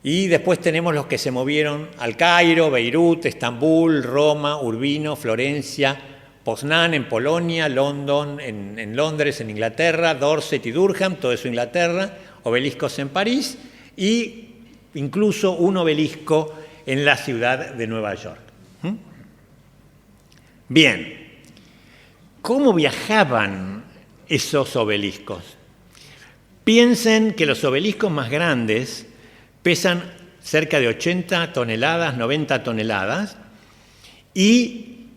S1: y después tenemos los que se movieron al Cairo, Beirut, Estambul, Roma, Urbino, Florencia, Poznan en Polonia, London, en Londres, en Inglaterra, Dorset y Durham, todo eso Inglaterra, obeliscos en París y incluso un obelisco en la ciudad de Nueva York. Bien, ¿cómo viajaban esos obeliscos? Piensen que los obeliscos más grandes pesan cerca de 80 toneladas, 90 toneladas, y,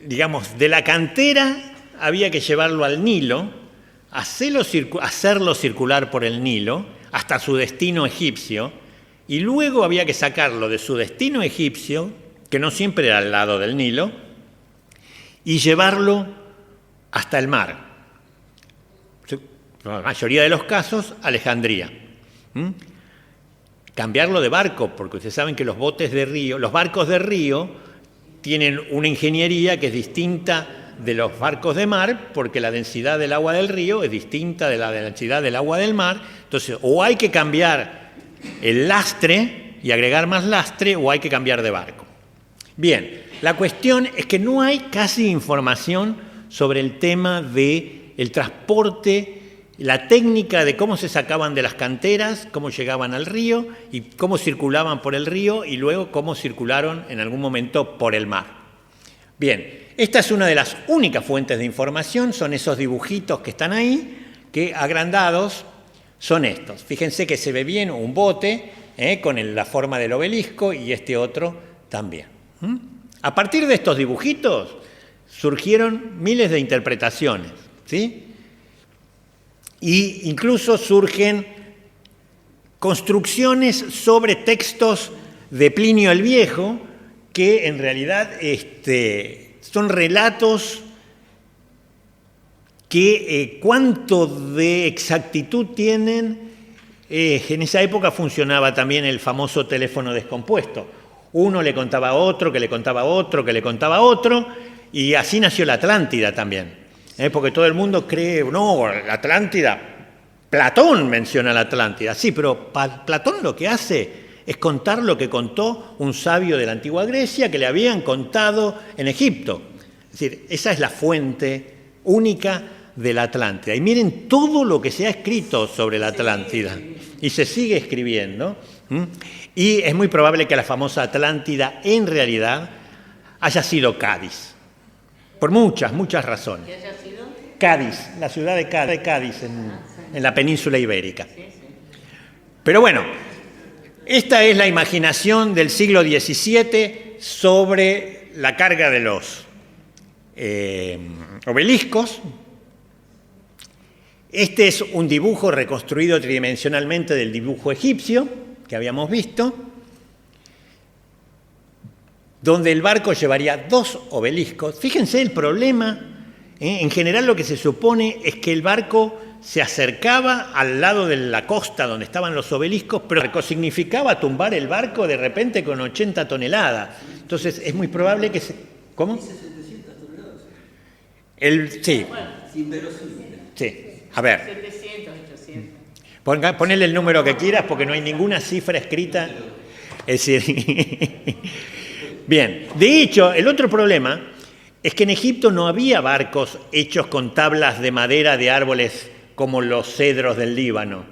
S1: digamos, de la cantera había que llevarlo al Nilo, hacerlo circular por el Nilo hasta su destino egipcio, y luego había que sacarlo de su destino egipcio, que no siempre era al lado del Nilo, y llevarlo hasta el mar. En la mayoría de los casos, Alejandría. Cambiarlo de barco, porque ustedes saben que los barcos de río tienen una ingeniería que es distinta de los barcos de mar, porque la densidad del agua del río es distinta de la densidad del agua del mar. Entonces, o hay que cambiar el lastre y agregar más lastre, o hay que cambiar de barco. Bien, la cuestión es que no hay casi información sobre el tema del transporte, la técnica de cómo se sacaban de las canteras, cómo llegaban al río y cómo circulaban por el río y luego cómo circularon en algún momento por el mar. Bien, esta es una de las únicas fuentes de información, son esos dibujitos que están ahí, que agrandados son estos. Fíjense que se ve bien un bote con la forma del obelisco y este otro también. A partir de estos dibujitos surgieron miles de interpretaciones, ¿sí? Y incluso surgen construcciones sobre textos de Plinio el Viejo, que en realidad son relatos que cuánto de exactitud tienen. En esa época funcionaba también el famoso teléfono descompuesto. Uno le contaba a otro, que le contaba a otro, que le contaba a otro, y así nació la Atlántida también. Porque todo el mundo cree, no, la Atlántida, Platón menciona la Atlántida. Sí, pero Platón lo que hace es contar lo que contó un sabio de la antigua Grecia que le habían contado en Egipto. Es decir, esa es la fuente única de la Atlántida. Y miren todo lo que se ha escrito sobre la Atlántida. Y se sigue escribiendo. Y es muy probable que la famosa Atlántida en realidad haya sido Cádiz. Por muchas, muchas razones.
S2: ¿Qué haya sido?
S1: Cádiz, la ciudad de Cádiz en la península ibérica. Pero bueno, esta es la imaginación del siglo XVII sobre la carga de los obeliscos. Este es un dibujo reconstruido tridimensionalmente del dibujo egipcio que habíamos visto, donde el barco llevaría 2 obeliscos. Fíjense el problema. En general lo que se supone es que el barco se acercaba al lado de la costa donde estaban los obeliscos, pero significaba tumbar el barco de repente con 80 toneladas. Entonces es muy probable que se... ¿Cómo?
S3: Dice 700 toneladas.
S1: Sí.
S3: Inverosímil.
S1: Sí. A ver.
S2: 700, 800.
S1: Ponele el número que quieras porque no hay ninguna cifra escrita. Es decir, bien, de hecho, el otro problema es que en Egipto no había barcos hechos con tablas de madera de árboles como los cedros del Líbano.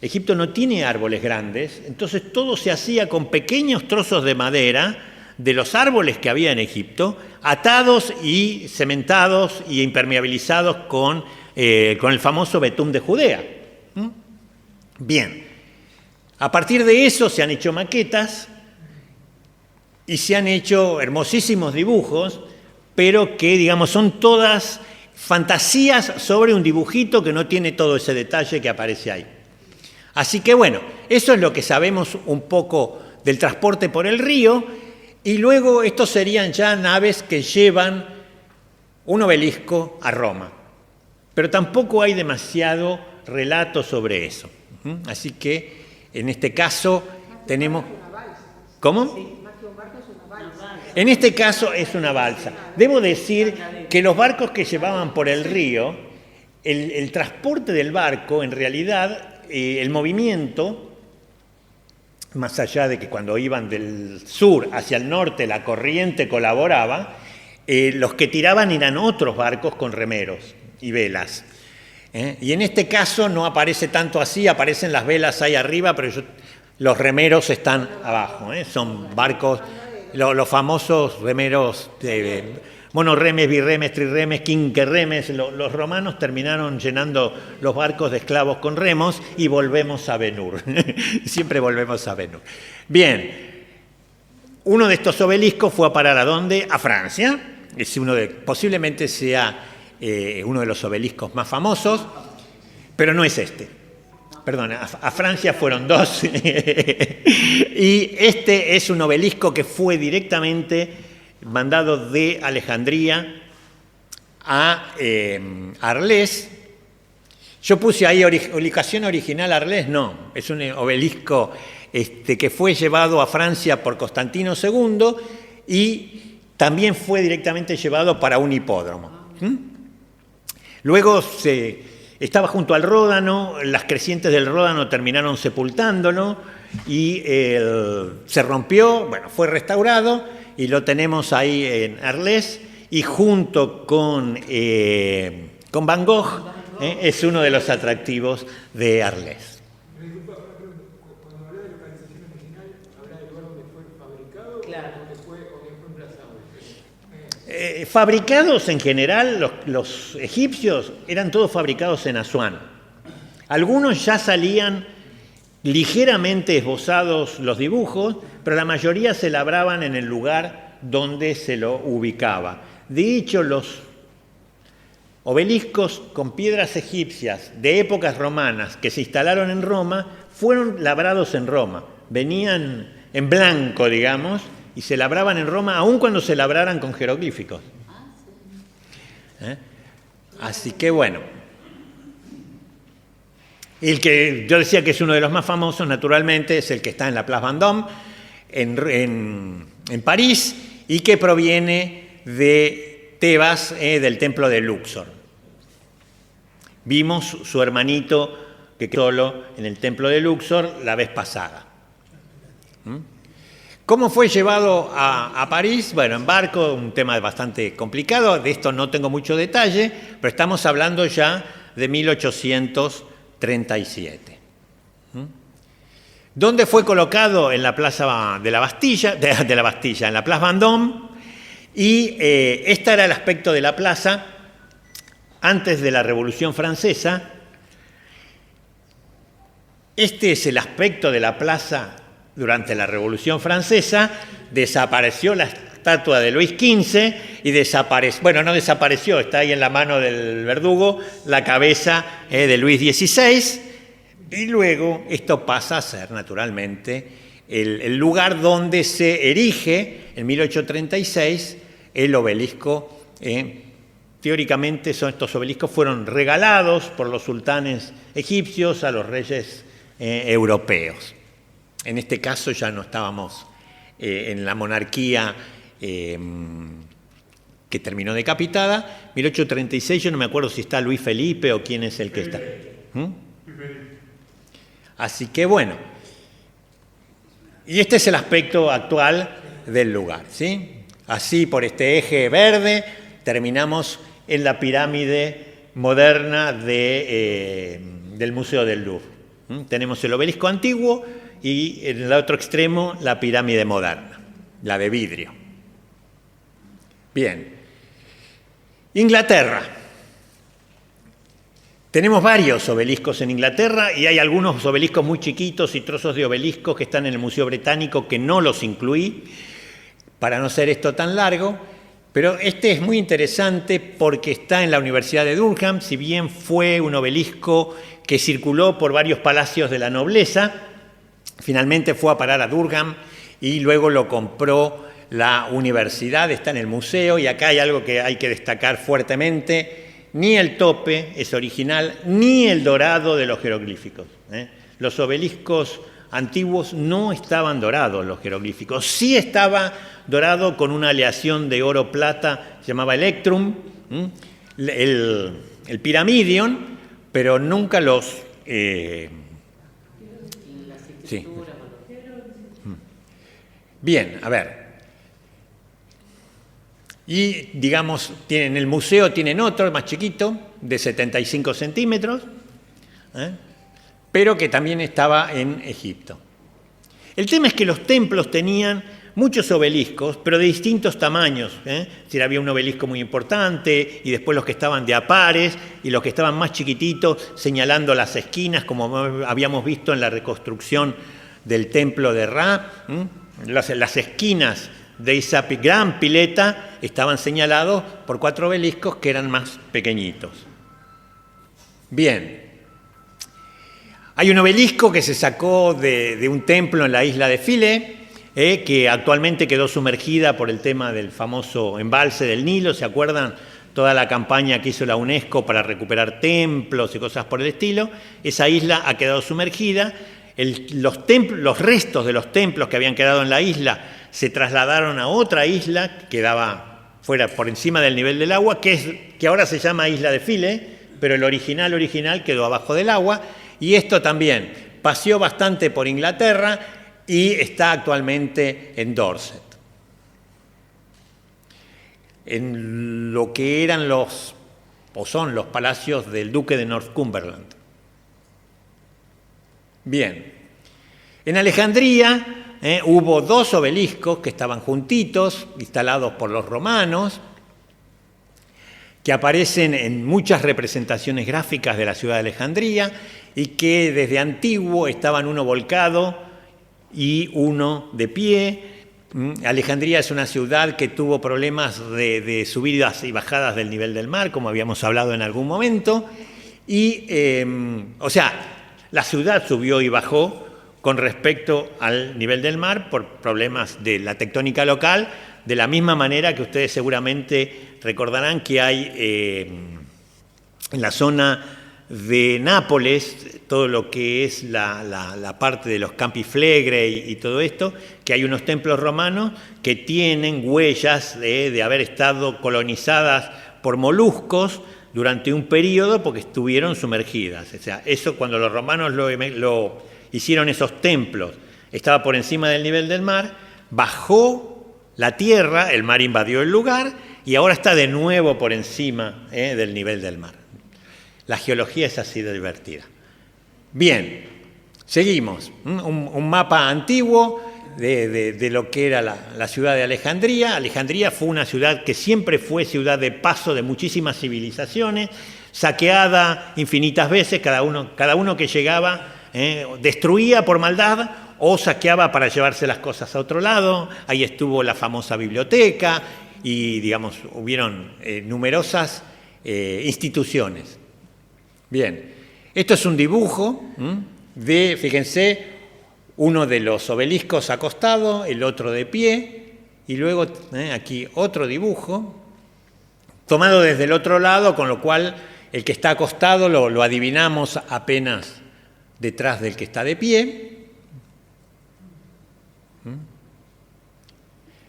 S1: Egipto no tiene árboles grandes, entonces todo se hacía con pequeños trozos de madera de los árboles que había en Egipto, atados y cementados y impermeabilizados con el famoso betún de Judea. Bien, a partir de eso se han hecho maquetas y se han hecho hermosísimos dibujos, pero que, digamos, son todas fantasías sobre un dibujito que no tiene todo ese detalle que aparece ahí. Así que, bueno, eso es lo que sabemos un poco del transporte por el río, y luego estos serían ya naves que llevan un obelisco a Roma. Pero tampoco hay demasiado relato sobre eso. Así que, en este caso, tenemos... ¿Cómo? En este caso es una balsa. Debo decir que los barcos que llevaban por el río, el transporte del barco, en realidad, el movimiento, más allá de que cuando iban del sur hacia el norte la corriente colaboraba, los que tiraban eran otros barcos con remeros y velas. Y en este caso no aparece tanto así, aparecen las velas ahí arriba, pero los remeros están abajo. Son barcos... Los famosos remeros de monoremes, birremes, triremes, quinquerremes, los romanos terminaron llenando los barcos de esclavos con remos y volvemos a Ben-Hur. Siempre volvemos a Ben-Hur. Bien, uno de estos obeliscos fue a parar ¿a dónde? A Francia. Es posiblemente sea uno de los obeliscos más famosos, pero no es este. Perdón, a Francia fueron dos. Y este es un obelisco que fue directamente mandado de Alejandría a Arles. Yo puse ahí ubicación original Arles, no. Es un obelisco que fue llevado a Francia por Constantino II y también fue directamente llevado para un hipódromo. Luego estaba junto al Ródano, las crecientes del Ródano terminaron sepultándolo y se rompió, bueno, fue restaurado y lo tenemos ahí en Arles y junto con Van Gogh es uno de los atractivos de Arles.
S3: Cuando habla de localización original, habla del lugar donde fue fabricado o donde fue emplazado.
S1: Fabricados en general, los egipcios eran todos fabricados en Asuán. Algunos ya salían ligeramente esbozados los dibujos, pero la mayoría se labraban en el lugar donde se lo ubicaba. De hecho, los obeliscos con piedras egipcias de épocas romanas que se instalaron en Roma fueron labrados en Roma. Venían en blanco, digamos, y se labraban en Roma, aun cuando se labraran con jeroglíficos. Así que bueno. El que yo decía que es uno de los más famosos, naturalmente, es el que está en la Place Vendôme, en París, y que proviene de Tebas, del templo de Luxor. Vimos su hermanito que quedó solo en el templo de Luxor la vez pasada. ¿Cómo fue llevado a París? Bueno, en barco, un tema bastante complicado, de esto no tengo mucho detalle, pero estamos hablando ya de 1837. ¿Dónde fue colocado? En la plaza de la Bastilla, en la Place Vendôme, y este era el aspecto de la plaza antes de la Revolución Francesa. Este es el aspecto de la plaza durante la Revolución Francesa. Desapareció la estatua de Luis XV y no desapareció, está ahí en la mano del verdugo, la cabeza de Luis XVI, y luego esto pasa a ser, naturalmente, el lugar donde se erige, en 1836, el obelisco. Teóricamente estos obeliscos fueron regalados por los sultanes egipcios a los reyes europeos. En este caso ya no estábamos en la monarquía que terminó decapitada. 1836, yo no me acuerdo si está Luis Felipe o quién es el que está. Así que bueno, y este es el aspecto actual del lugar, ¿sí? Así, por este eje verde, terminamos en la pirámide moderna del Museo del Louvre. Tenemos el obelisco antiguo y en el otro extremo la pirámide moderna, la de vidrio. Bien. Inglaterra. Tenemos varios obeliscos en Inglaterra y hay algunos obeliscos muy chiquitos y trozos de obeliscos que están en el Museo Británico que no los incluí para no ser esto tan largo, pero este es muy interesante porque está en la Universidad de Durham, si bien fue un obelisco que circuló por varios palacios de la nobleza, finalmente fue a parar a Durham y luego lo compró la universidad, está en el museo y acá hay algo que hay que destacar fuertemente, ni el tope es original, ni el dorado de los jeroglíficos. Los obeliscos antiguos no estaban dorados los jeroglíficos, sí estaba dorado con una aleación de oro-plata, se llamaba Electrum, el Pyramidion, pero nunca los... sí. Bien, a ver. Y, digamos, en el museo tienen otro más chiquito, de 75 centímetros, pero que también estaba en Egipto. El tema es que los templos tenían muchos obeliscos, pero de distintos tamaños. Si había un obelisco muy importante y después los que estaban de a pares y los que estaban más chiquititos señalando las esquinas, como habíamos visto en la reconstrucción del templo de Ra. Las esquinas de esa gran pileta estaban señalados por 4 obeliscos que eran más pequeñitos. Bien. Hay un obelisco que se sacó de un templo en la isla de Philae, que actualmente quedó sumergida por el tema del famoso embalse del Nilo, ¿se acuerdan? Toda la campaña que hizo la UNESCO para recuperar templos y cosas por el estilo. Esa isla ha quedado sumergida. Los restos de los templos que habían quedado en la isla se trasladaron a otra isla que quedaba fuera, por encima del nivel del agua, que ahora se llama Isla de Philae, pero el original quedó abajo del agua. Y esto también paseó bastante por Inglaterra y está actualmente en Dorset. En lo que eran son los palacios del duque de Northumberland. Bien. En Alejandría hubo 2 obeliscos que estaban juntitos, instalados por los romanos, que aparecen en muchas representaciones gráficas de la ciudad de Alejandría y que desde antiguo estaban uno volcado y uno de pie. Alejandría es una ciudad que tuvo problemas de subidas y bajadas del nivel del mar, como habíamos hablado en algún momento, y, la ciudad subió y bajó con respecto al nivel del mar por problemas de la tectónica local, de la misma manera que ustedes seguramente recordarán que hay en la zona de Nápoles, todo lo que es la parte de los Campi Flegrei y todo esto, que hay unos templos romanos que tienen huellas de haber estado colonizadas por moluscos durante un periodo porque estuvieron sumergidas. O sea, eso cuando los romanos lo hicieron esos templos, estaba por encima del nivel del mar, bajó la tierra, el mar invadió el lugar y ahora está de nuevo por encima del nivel del mar. La geología es así de divertida. Bien, seguimos. Un mapa antiguo de lo que era la ciudad de Alejandría. Alejandría fue una ciudad que siempre fue ciudad de paso de muchísimas civilizaciones, saqueada infinitas veces, cada uno que llegaba destruía por maldad o saqueaba para llevarse las cosas a otro lado. Ahí estuvo la famosa biblioteca y, digamos, hubieron numerosas instituciones. Bien, esto es un dibujo fíjense, uno de los obeliscos acostado, el otro de pie, y luego aquí otro dibujo, tomado desde el otro lado, con lo cual el que está acostado lo adivinamos apenas detrás del que está de pie.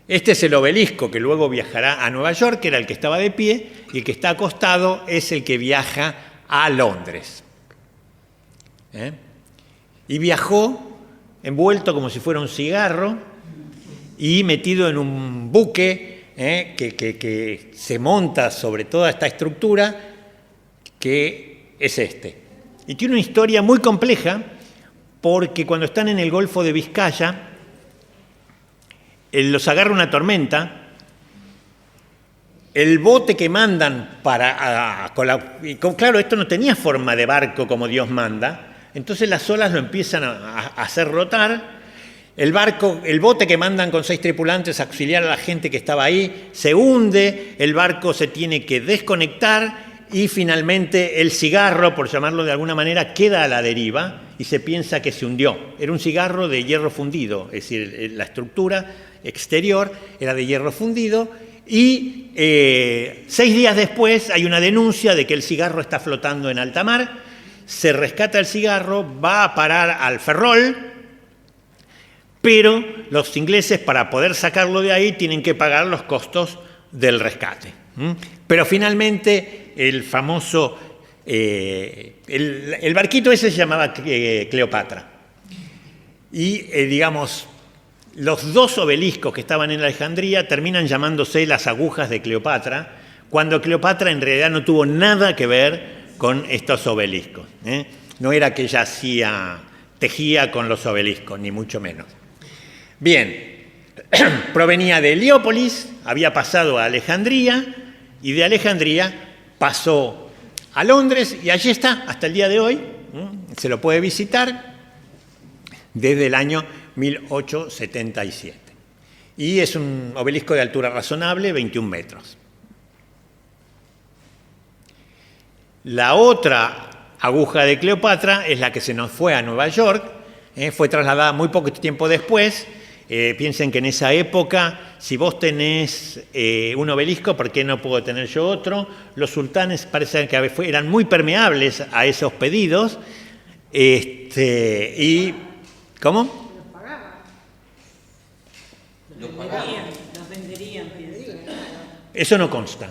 S1: Este es el obelisco que luego viajará a Nueva York, que era el que estaba de pie, y el que está acostado es el que viaja a Londres. y viajó envuelto como si fuera un cigarro y metido en un buque que se monta sobre toda esta estructura que es este. Y tiene una historia muy compleja porque cuando están en el Golfo de Vizcaya, los agarra una tormenta. El bote que mandan claro, esto no tenía forma de barco como Dios manda, entonces las olas lo empiezan a hacer rotar. El bote que mandan con 6 tripulantes a auxiliar a la gente que estaba ahí, se hunde, el barco se tiene que desconectar y finalmente el cigarro, por llamarlo de alguna manera, queda a la deriva y se piensa que se hundió. Era un cigarro de hierro fundido, es decir, la estructura exterior era de hierro fundido. Y 6 días después hay una denuncia de que el cigarro está flotando en alta mar, se rescata el cigarro, va a parar al Ferrol, pero los ingleses para poder sacarlo de ahí tienen que pagar los costos del rescate. Pero finalmente el famoso, el barquito ese se llamaba Cleopatra. Y digamos, los 2 obeliscos que estaban en Alejandría terminan llamándose las agujas de Cleopatra, cuando Cleopatra en realidad no tuvo nada que ver con estos obeliscos. No era que ella tejía con los obeliscos, ni mucho menos. Bien, provenía de Heliópolis, había pasado a Alejandría, y de Alejandría pasó a Londres, y allí está hasta el día de hoy. Se lo puede visitar desde el año 1877. Y es un obelisco de altura razonable, 21 metros. La otra aguja de Cleopatra es la que se nos fue a Nueva York, fue trasladada muy poco tiempo después. Piensen que en esa época, si vos tenés un obelisco, ¿por qué no puedo tener yo otro? Los sultanes parece que eran muy permeables a esos pedidos. ¿Cómo?
S2: Los venderían.
S1: Eso no consta.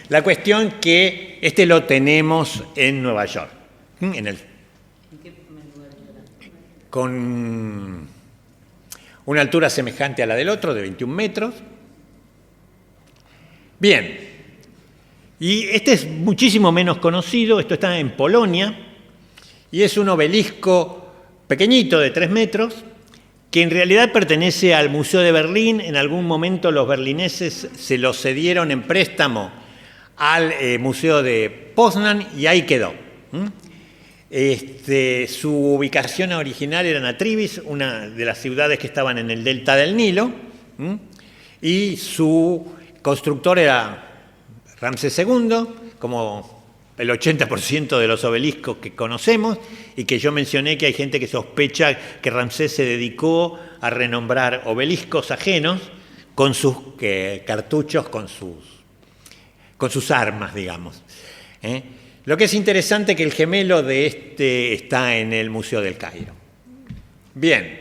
S1: La cuestión que lo tenemos en Nueva York, con una altura semejante a la del otro, de 21 metros. Bien, y este es muchísimo menos conocido, esto está en Polonia, y es un obelisco pequeñito de 3 metros, que en realidad pertenece al Museo de Berlín. En algún momento los berlineses se lo cedieron en préstamo al Museo de Poznan y ahí quedó. Su ubicación original era Natrivis, una de las ciudades que estaban en el delta del Nilo, y su constructor era Ramsés II, como el 80% de los obeliscos que conocemos, y que yo mencioné que hay gente que sospecha que Ramsés se dedicó a renombrar obeliscos ajenos con sus cartuchos, con sus armas, digamos. Lo que es interesante es que el gemelo de este está en el Museo del Cairo. Bien,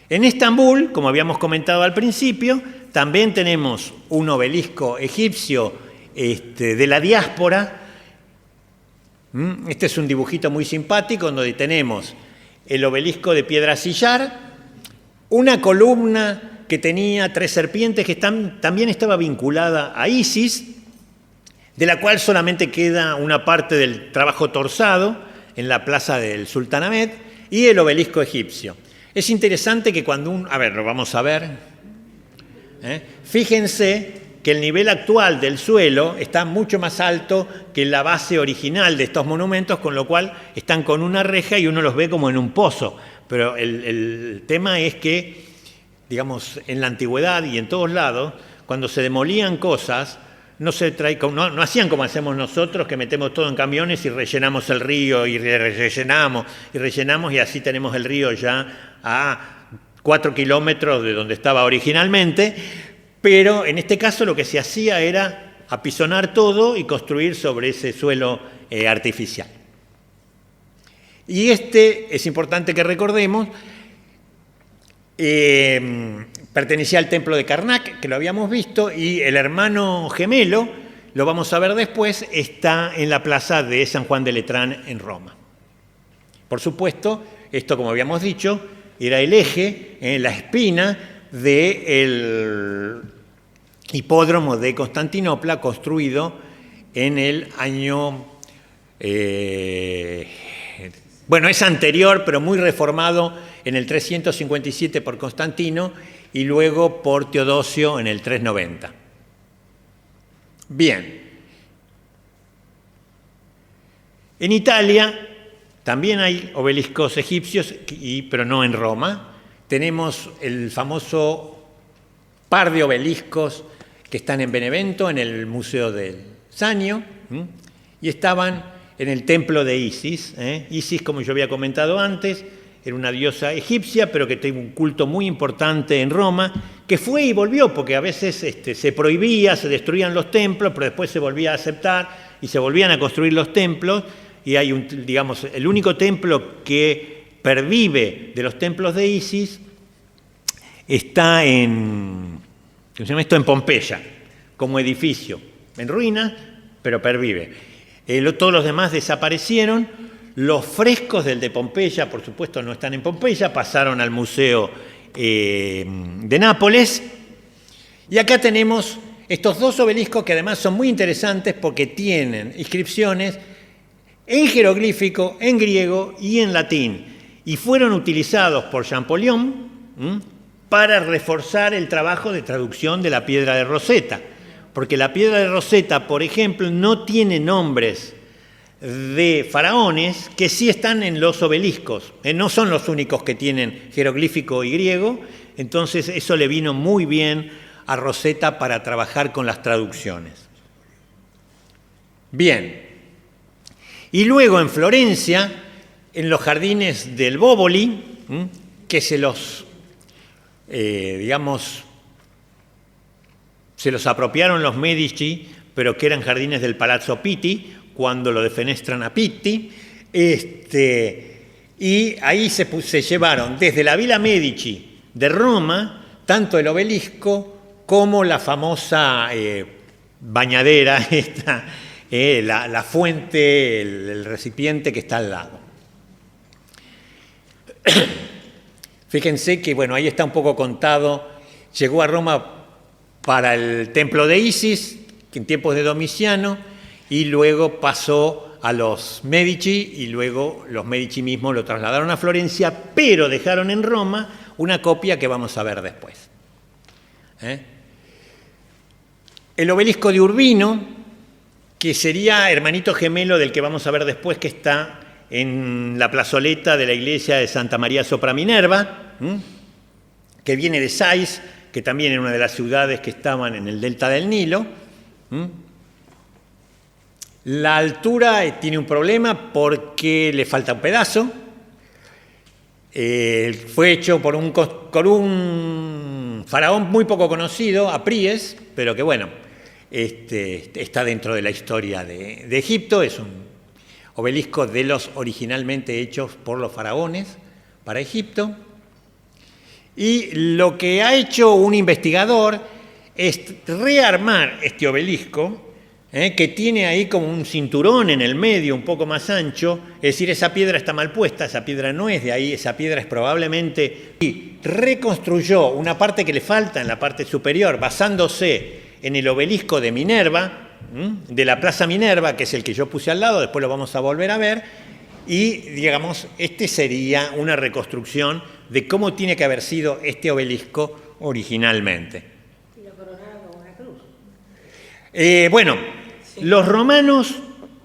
S1: en Estambul, como habíamos comentado al principio, también tenemos un obelisco egipcio de la diáspora. Este es un dibujito muy simpático donde tenemos el obelisco de piedra sillar, una columna que tenía 3 serpientes que también estaba vinculada a Isis, de la cual solamente queda una parte del trabajo torsado en la plaza del Sultán Ahmed, y el obelisco egipcio. Es interesante que cuando lo vamos a ver. Fíjense que el nivel actual del suelo está mucho más alto que la base original de estos monumentos, con lo cual están con una reja y uno los ve como en un pozo. Pero el tema es que, digamos, en la antigüedad y en todos lados, cuando se demolían cosas, no hacían como hacemos nosotros, que metemos todo en camiones y rellenamos el río y rellenamos y así tenemos el río ya a 4 kilómetros de donde estaba originalmente. Pero en este caso lo que se hacía era apisonar todo y construir sobre ese suelo artificial. Y es importante que recordemos, pertenecía al templo de Karnak, que lo habíamos visto, y el hermano gemelo lo vamos a ver después, está en la plaza de San Juan de Letrán en Roma. Por supuesto, esto, como habíamos dicho, era el eje, la espina del hipódromo de Constantinopla, construido en el año... bueno, es anterior, pero muy reformado en el 357 por Constantino y luego por Teodosio en el 390. Bien. En Italia también hay obeliscos egipcios, pero no en Roma. Tenemos el famoso par de obeliscos que están en Benevento, en el Museo del Sannio, y estaban en el templo de Isis. Isis, como yo había comentado antes, era una diosa egipcia, pero que tuvo un culto muy importante en Roma, que fue y volvió, porque a veces se prohibía, se destruían los templos, pero después se volvía a aceptar y se volvían a construir los templos, y hay digamos, el único templo que pervive de los templos de Isis está en Pompeya, como edificio, en ruinas, pero pervive. Todos los demás desaparecieron. Los frescos del de Pompeya, por supuesto, no están en Pompeya, pasaron al Museo de Nápoles. Y acá tenemos estos dos obeliscos que además son muy interesantes porque tienen inscripciones en jeroglífico, en griego y en latín. Y fueron utilizados por Champollion para reforzar el trabajo de traducción de la piedra de Rosetta. Porque la piedra de Rosetta, por ejemplo, no tiene nombres de faraones que sí están en los obeliscos. No son los únicos que tienen jeroglífico y griego, entonces eso le vino muy bien a Rosetta para trabajar con las traducciones. Bien. Y luego en Florencia, en los jardines del Bóboli, que se los apropiaron los Medici, pero que eran jardines del Palazzo Pitti, cuando lo defenestran a Pitti, y ahí se llevaron desde la Villa Medici de Roma, tanto el obelisco como la famosa bañadera, la fuente, el recipiente que está al lado. Fíjense que, bueno, ahí está un poco contado, llegó a Roma para el templo de Isis, en tiempos de Domiciano, y luego pasó a los Medici, y luego los Medici mismos lo trasladaron a Florencia, pero dejaron en Roma una copia que vamos a ver después. El obelisco de Urbino, que sería hermanito gemelo del que vamos a ver después, que está en la plazoleta de la iglesia de Santa María sopra Minerva, que viene de Sais, que también era una de las ciudades que estaban en el delta del Nilo. La altura tiene un problema porque le falta un pedazo. Fue hecho por un faraón muy poco conocido, Apríes, pero que bueno, está dentro de la historia de Egipto. Es un obelisco de los originalmente hechos por los faraones para Egipto. Y lo que ha hecho un investigador es rearmar este obelisco, que tiene ahí como un cinturón en el medio, un poco más ancho. Es decir, esa piedra está mal puesta, esa piedra no es de ahí, esa piedra es probablemente... Y reconstruyó una parte que le falta en la parte superior, basándose en el obelisco de Minerva, de la Plaza Minerva, que es el que yo puse al lado, después lo vamos a volver a ver, y digamos, sería una reconstrucción de cómo tiene que haber sido este obelisco originalmente.
S2: ¿Y lo coronaron con una cruz?
S1: Bueno, sí. Los romanos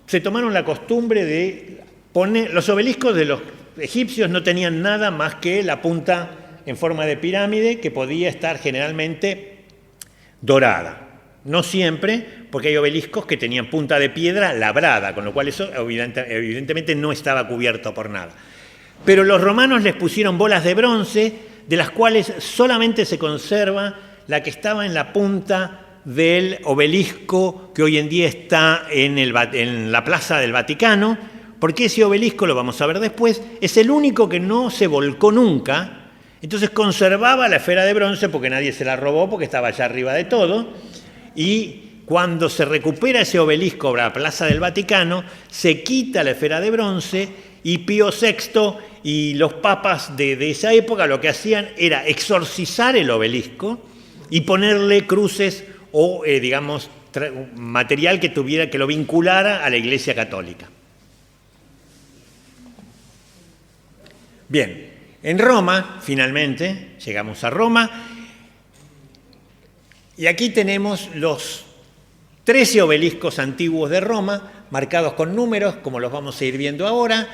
S1: se tomaron la costumbre de poner... Los obeliscos de los egipcios no tenían nada más que la punta en forma de pirámide, que podía estar generalmente dorada. No siempre, porque hay obeliscos que tenían punta de piedra labrada, con lo cual eso evidentemente no estaba cubierto por nada. Pero los romanos les pusieron bolas de bronce, de las cuales solamente se conserva la que estaba en la punta del obelisco que hoy en día está en la Plaza del Vaticano, porque ese obelisco, lo vamos a ver después, es el único que no se volcó nunca. Entonces conservaba la esfera de bronce porque nadie se la robó, porque estaba allá arriba de todo. Y Cuando se recupera ese obelisco para la Plaza del Vaticano, se quita la esfera de bronce y Pío VI y los papas de esa época lo que hacían era exorcizar el obelisco y ponerle cruces o, digamos, material que lo vinculara a la Iglesia Católica. Bien, en Roma, finalmente, llegamos a Roma, y aquí tenemos los 13 obeliscos antiguos de Roma, marcados con números, como los vamos a ir viendo ahora,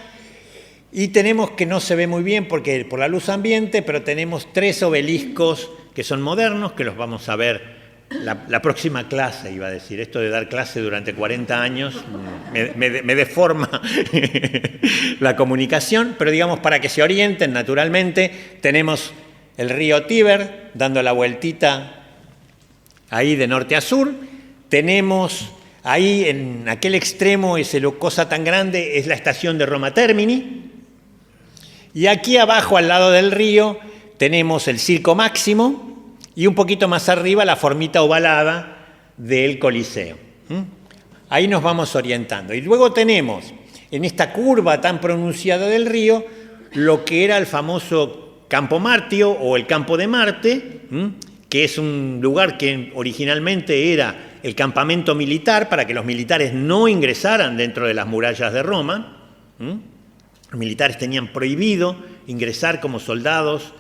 S1: y tenemos que no se ve muy bien porque por la luz ambiente, pero tenemos 3 obeliscos que son modernos, que los vamos a ver la próxima clase, iba a decir. Esto de dar clase durante 40 años me deforma la comunicación, pero digamos, para que se orienten naturalmente, tenemos el río Tíber dando la vueltita ahí de norte a sur. Tenemos ahí en aquel extremo, esa cosa tan grande, es la estación de Roma Termini. Y aquí abajo, al lado del río, tenemos el Circo Máximo y un poquito más arriba la formita ovalada del Coliseo. Ahí nos vamos orientando. Y luego tenemos, en esta curva tan pronunciada del río, lo que era el famoso Campo Martio o el Campo de Marte, que es un lugar que originalmente era el campamento militar para que los militares no ingresaran dentro de las murallas de Roma. Los militares tenían prohibido ingresar como soldados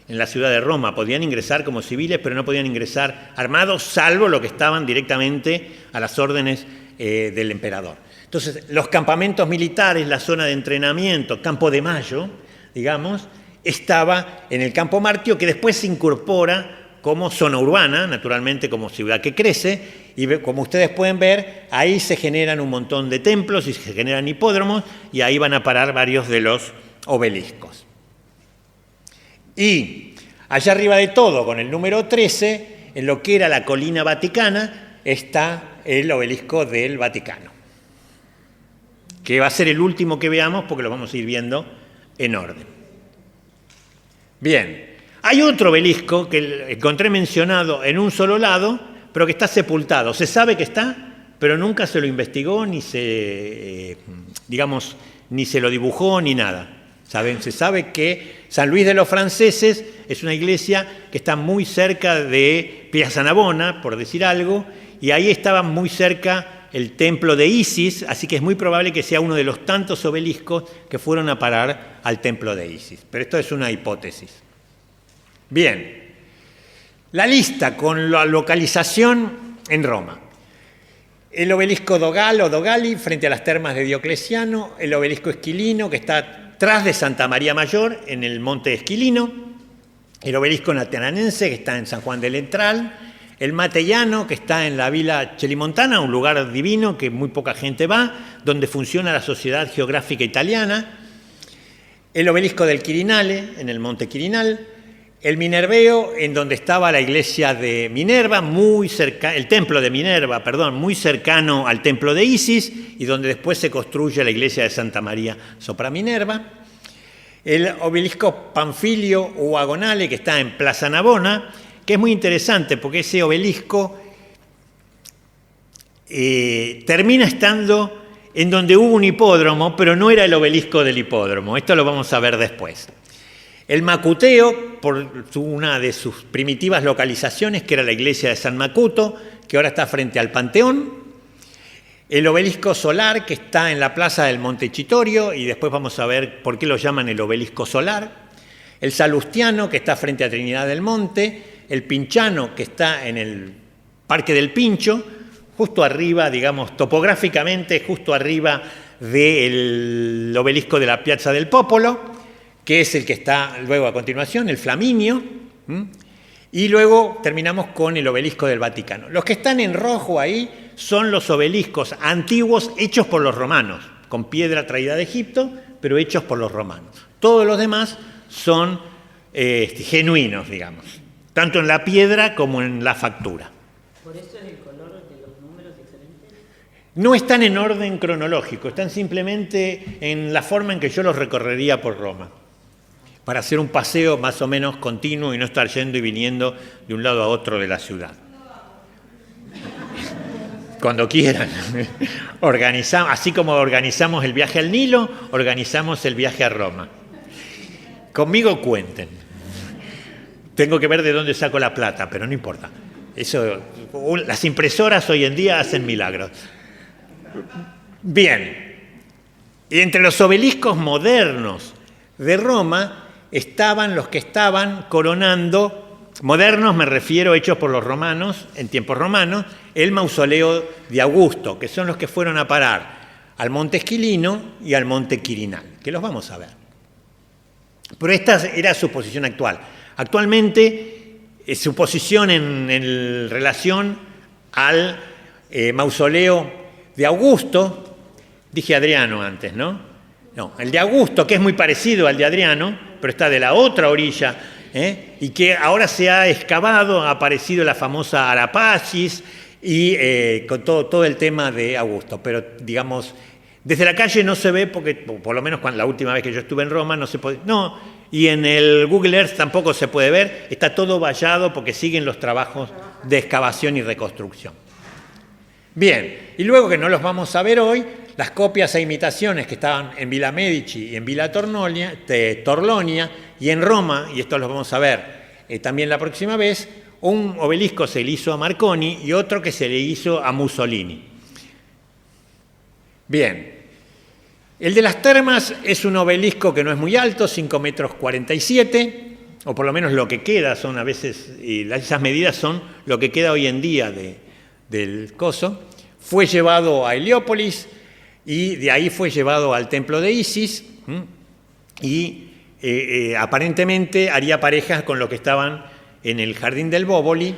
S1: en la ciudad de Roma. Podían ingresar como civiles, pero no podían ingresar armados, salvo lo que estaban directamente a las órdenes del emperador. Entonces, los campamentos militares, la zona de entrenamiento, Campo de Mayo, digamos, estaba en el Campo Martio, que después se incorpora como zona urbana, naturalmente como ciudad que crece, y como ustedes pueden ver, ahí se generan un montón de templos y se generan hipódromos, y ahí van a parar varios de los obeliscos. Y allá arriba de todo, con el número 13, en lo que era la colina vaticana, está el obelisco del Vaticano, que va a ser el último que veamos porque lo vamos a ir viendo en orden. Bien. Hay otro obelisco que encontré mencionado en un solo lado, pero que está sepultado. Se sabe que está, pero nunca se lo investigó, ni se lo dibujó, ni nada. Se sabe que San Luis de los Franceses es una iglesia que está muy cerca de Piazza Navona, por decir algo, y ahí estaba muy cerca el templo de Isis, así que es muy probable que sea uno de los tantos obeliscos que fueron a parar al templo de Isis. Pero esto es una hipótesis. Bien, la lista con la localización en Roma. El obelisco Dogalo o Dogali frente a las termas de Diocleciano, el obelisco Esquilino que está tras de Santa María Mayor en el monte Esquilino, el obelisco Nateranense que está en San Juan del Entral, el Matellano que está en la Villa Celimontana, un lugar divino que muy poca gente va, donde funciona la Sociedad Geográfica Italiana, el obelisco del Quirinale en el monte Quirinal, el Minerveo, en donde estaba la iglesia de Minerva, el templo de Minerva, muy cercano al templo de Isis, y donde después se construye la iglesia de Santa María sopra Minerva. El obelisco Panfilio o Agonale, que está en Plaza Navona, que es muy interesante porque ese obelisco termina estando en donde hubo un hipódromo, pero no era el obelisco del hipódromo. Esto lo vamos a ver después. El Macuteo, por una de sus primitivas localizaciones, que era la iglesia de San Macuto, que ahora está frente al Panteón. El obelisco solar, que está en la plaza del Montecitorio, y después vamos a ver por qué lo llaman el obelisco solar. El Salustiano, que está frente a Trinidad del Monte. El Pinchano, que está en el Parque del Pincho, justo arriba, digamos, topográficamente, justo arriba del obelisco de la Piazza del Popolo, que es el que está luego a continuación, el Flaminio, y luego terminamos con el obelisco del Vaticano. Los que están en rojo ahí son los obeliscos antiguos hechos por los romanos, con piedra traída de Egipto, pero hechos por los romanos. Todos los demás son genuinos, digamos, tanto en la piedra como en la factura.
S2: ¿Por eso es el color de los números diferentes?
S1: No están en orden cronológico, están simplemente en la forma en que yo los recorrería por Roma, para hacer un paseo más o menos continuo y no estar yendo y viniendo de un lado a otro de la ciudad. Cuando quieran. Organizamos, así como organizamos el viaje al Nilo, organizamos el viaje a Roma. Conmigo cuenten. Tengo que ver de dónde saco la plata, pero no importa. Eso, las impresoras hoy en día hacen milagros. Bien. Y entre los obeliscos modernos de Roma estaban los que estaban coronando, modernos me refiero, hechos por los romanos, en tiempos romanos, el mausoleo de Augusto, que son los que fueron a parar al Monte Esquilino y al Monte Quirinal, que los vamos a ver. Pero esta era su posición actual. Actualmente, su posición en relación al mausoleo de Augusto, dije Adriano antes, ¿no? No, el de Augusto, que es muy parecido al de Adriano, pero está de la otra orilla, y que ahora se ha excavado, ha aparecido la famosa Arapachis y con todo el tema de Augusto. Pero, digamos, desde la calle no se ve, porque por lo menos la última vez que yo estuve en Roma no se puede... No, y en el Google Earth tampoco se puede ver, está todo vallado porque siguen los trabajos de excavación y reconstrucción. Bien, y luego que no los vamos a ver hoy, las copias e imitaciones que estaban en Villa Medici y en Villa Torlonia y en Roma, y esto los vamos a ver también la próxima vez, un obelisco se le hizo a Marconi y otro que se le hizo a Mussolini. Bien, el de las termas es un obelisco que no es muy alto, 5,47 metros, o por lo menos lo que queda son a veces, y esas medidas son lo que queda hoy en día del coso. Fue llevado a Heliópolis y de ahí fue llevado al templo de Isis y aparentemente haría parejas con los que estaban en el jardín del Bóboli.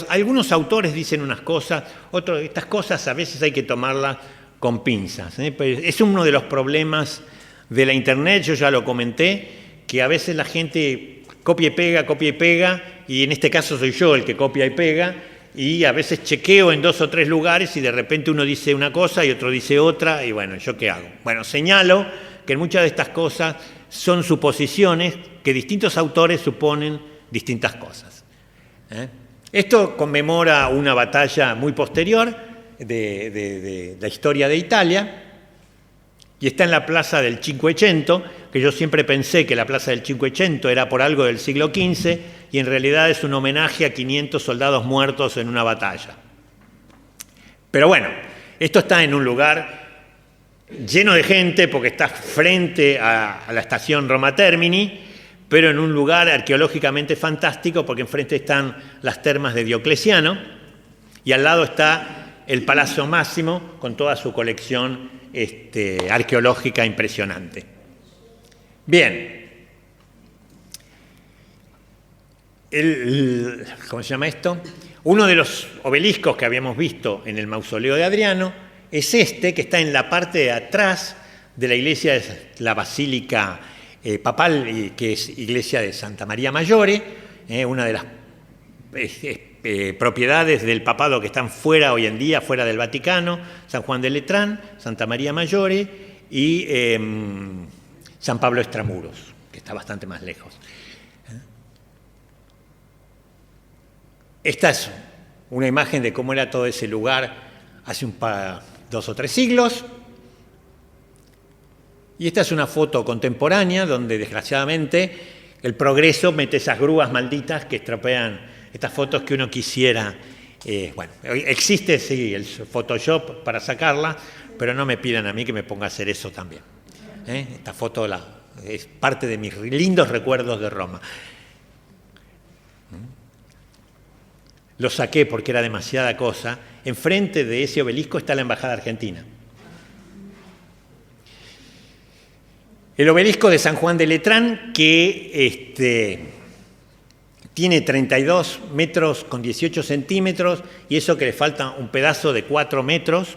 S1: Algunos autores dicen unas cosas, otros, estas cosas a veces hay que tomarlas con pinzas. Es uno de los problemas de la Internet, yo ya lo comenté, que a veces la gente copia y pega, y en este caso soy yo el que copia y pega, y a veces chequeo en 2 o 3 lugares y de repente uno dice una cosa y otro dice otra, y bueno, ¿yo qué hago? Bueno, señalo que en muchas de estas cosas son suposiciones, que distintos autores suponen distintas cosas. Esto conmemora una batalla muy posterior de la historia de Italia, y está en la plaza del Cinquecento, que yo siempre pensé que la plaza del Cinquecento era por algo del siglo XV, y en realidad es un homenaje a 500 soldados muertos en una batalla. Pero bueno, esto está en un lugar lleno de gente, porque está frente a la estación Roma Termini, pero en un lugar arqueológicamente fantástico, porque enfrente están las termas de Diocleciano, y al lado está el Palazzo Máximo, con toda su colección arqueológica impresionante. Bien. ¿Cómo se llama esto? Uno de los obeliscos que habíamos visto en el mausoleo de Adriano es este, que está en la parte de atrás de la iglesia de la Basílica Papal, que es iglesia de Santa María Maggiore, una de las propiedades del papado que están fuera hoy en día, fuera del Vaticano: San Juan de Letrán, Santa María Maggiore y San Pablo Extramuros, que está bastante más lejos. Esta es una imagen de cómo era todo ese lugar hace 2 o 3 siglos. Y esta es una foto contemporánea donde, desgraciadamente, el progreso mete esas grúas malditas que estropean estas fotos que uno quisiera. Bueno, existe, sí, el Photoshop para sacarla, pero no me pidan a mí que me ponga a hacer eso también. Esta foto es parte de mis lindos recuerdos de Roma. Lo saqué porque era demasiada cosa. Enfrente de ese obelisco está la Embajada Argentina. El obelisco de San Juan de Letrán, que tiene 32 metros con 18 centímetros, y eso que le falta un pedazo de 4 metros,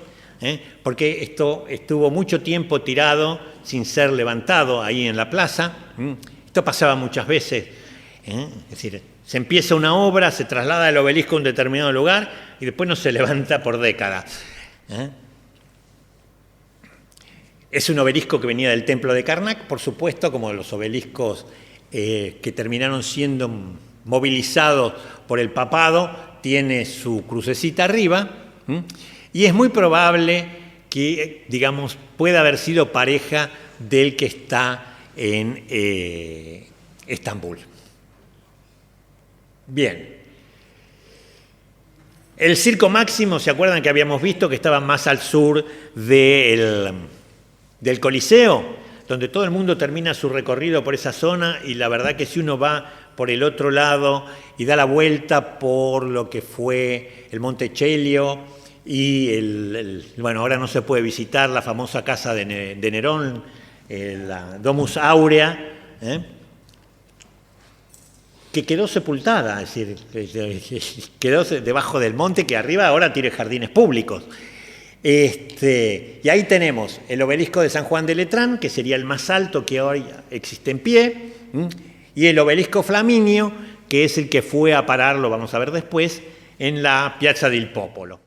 S1: porque esto estuvo mucho tiempo tirado sin ser levantado ahí en la plaza. Esto pasaba muchas veces. Es decir, se empieza una obra, se traslada el obelisco a un determinado lugar y después no se levanta por décadas. Es un obelisco que venía del templo de Karnak, por supuesto, como los obeliscos que terminaron siendo movilizados por el papado, tiene su crucecita arriba, y es muy probable que, digamos, pueda haber sido pareja del que está en Estambul. Bien. El Circo Máximo, ¿se acuerdan que habíamos visto que estaba más al sur del Coliseo? Donde todo el mundo termina su recorrido por esa zona, y la verdad que si uno va por el otro lado y da la vuelta por lo que fue el Monte Celio y bueno, ahora no se puede visitar la famosa casa de Nerón, la Domus Aurea, que quedó sepultada, es decir, quedó debajo del monte, que arriba ahora tiene jardines públicos. Y ahí tenemos el obelisco de San Juan de Letrán, que sería el más alto que hoy existe en pie, y el obelisco Flaminio, que es el que fue a parar, lo vamos a ver después, en la Piazza del Popolo.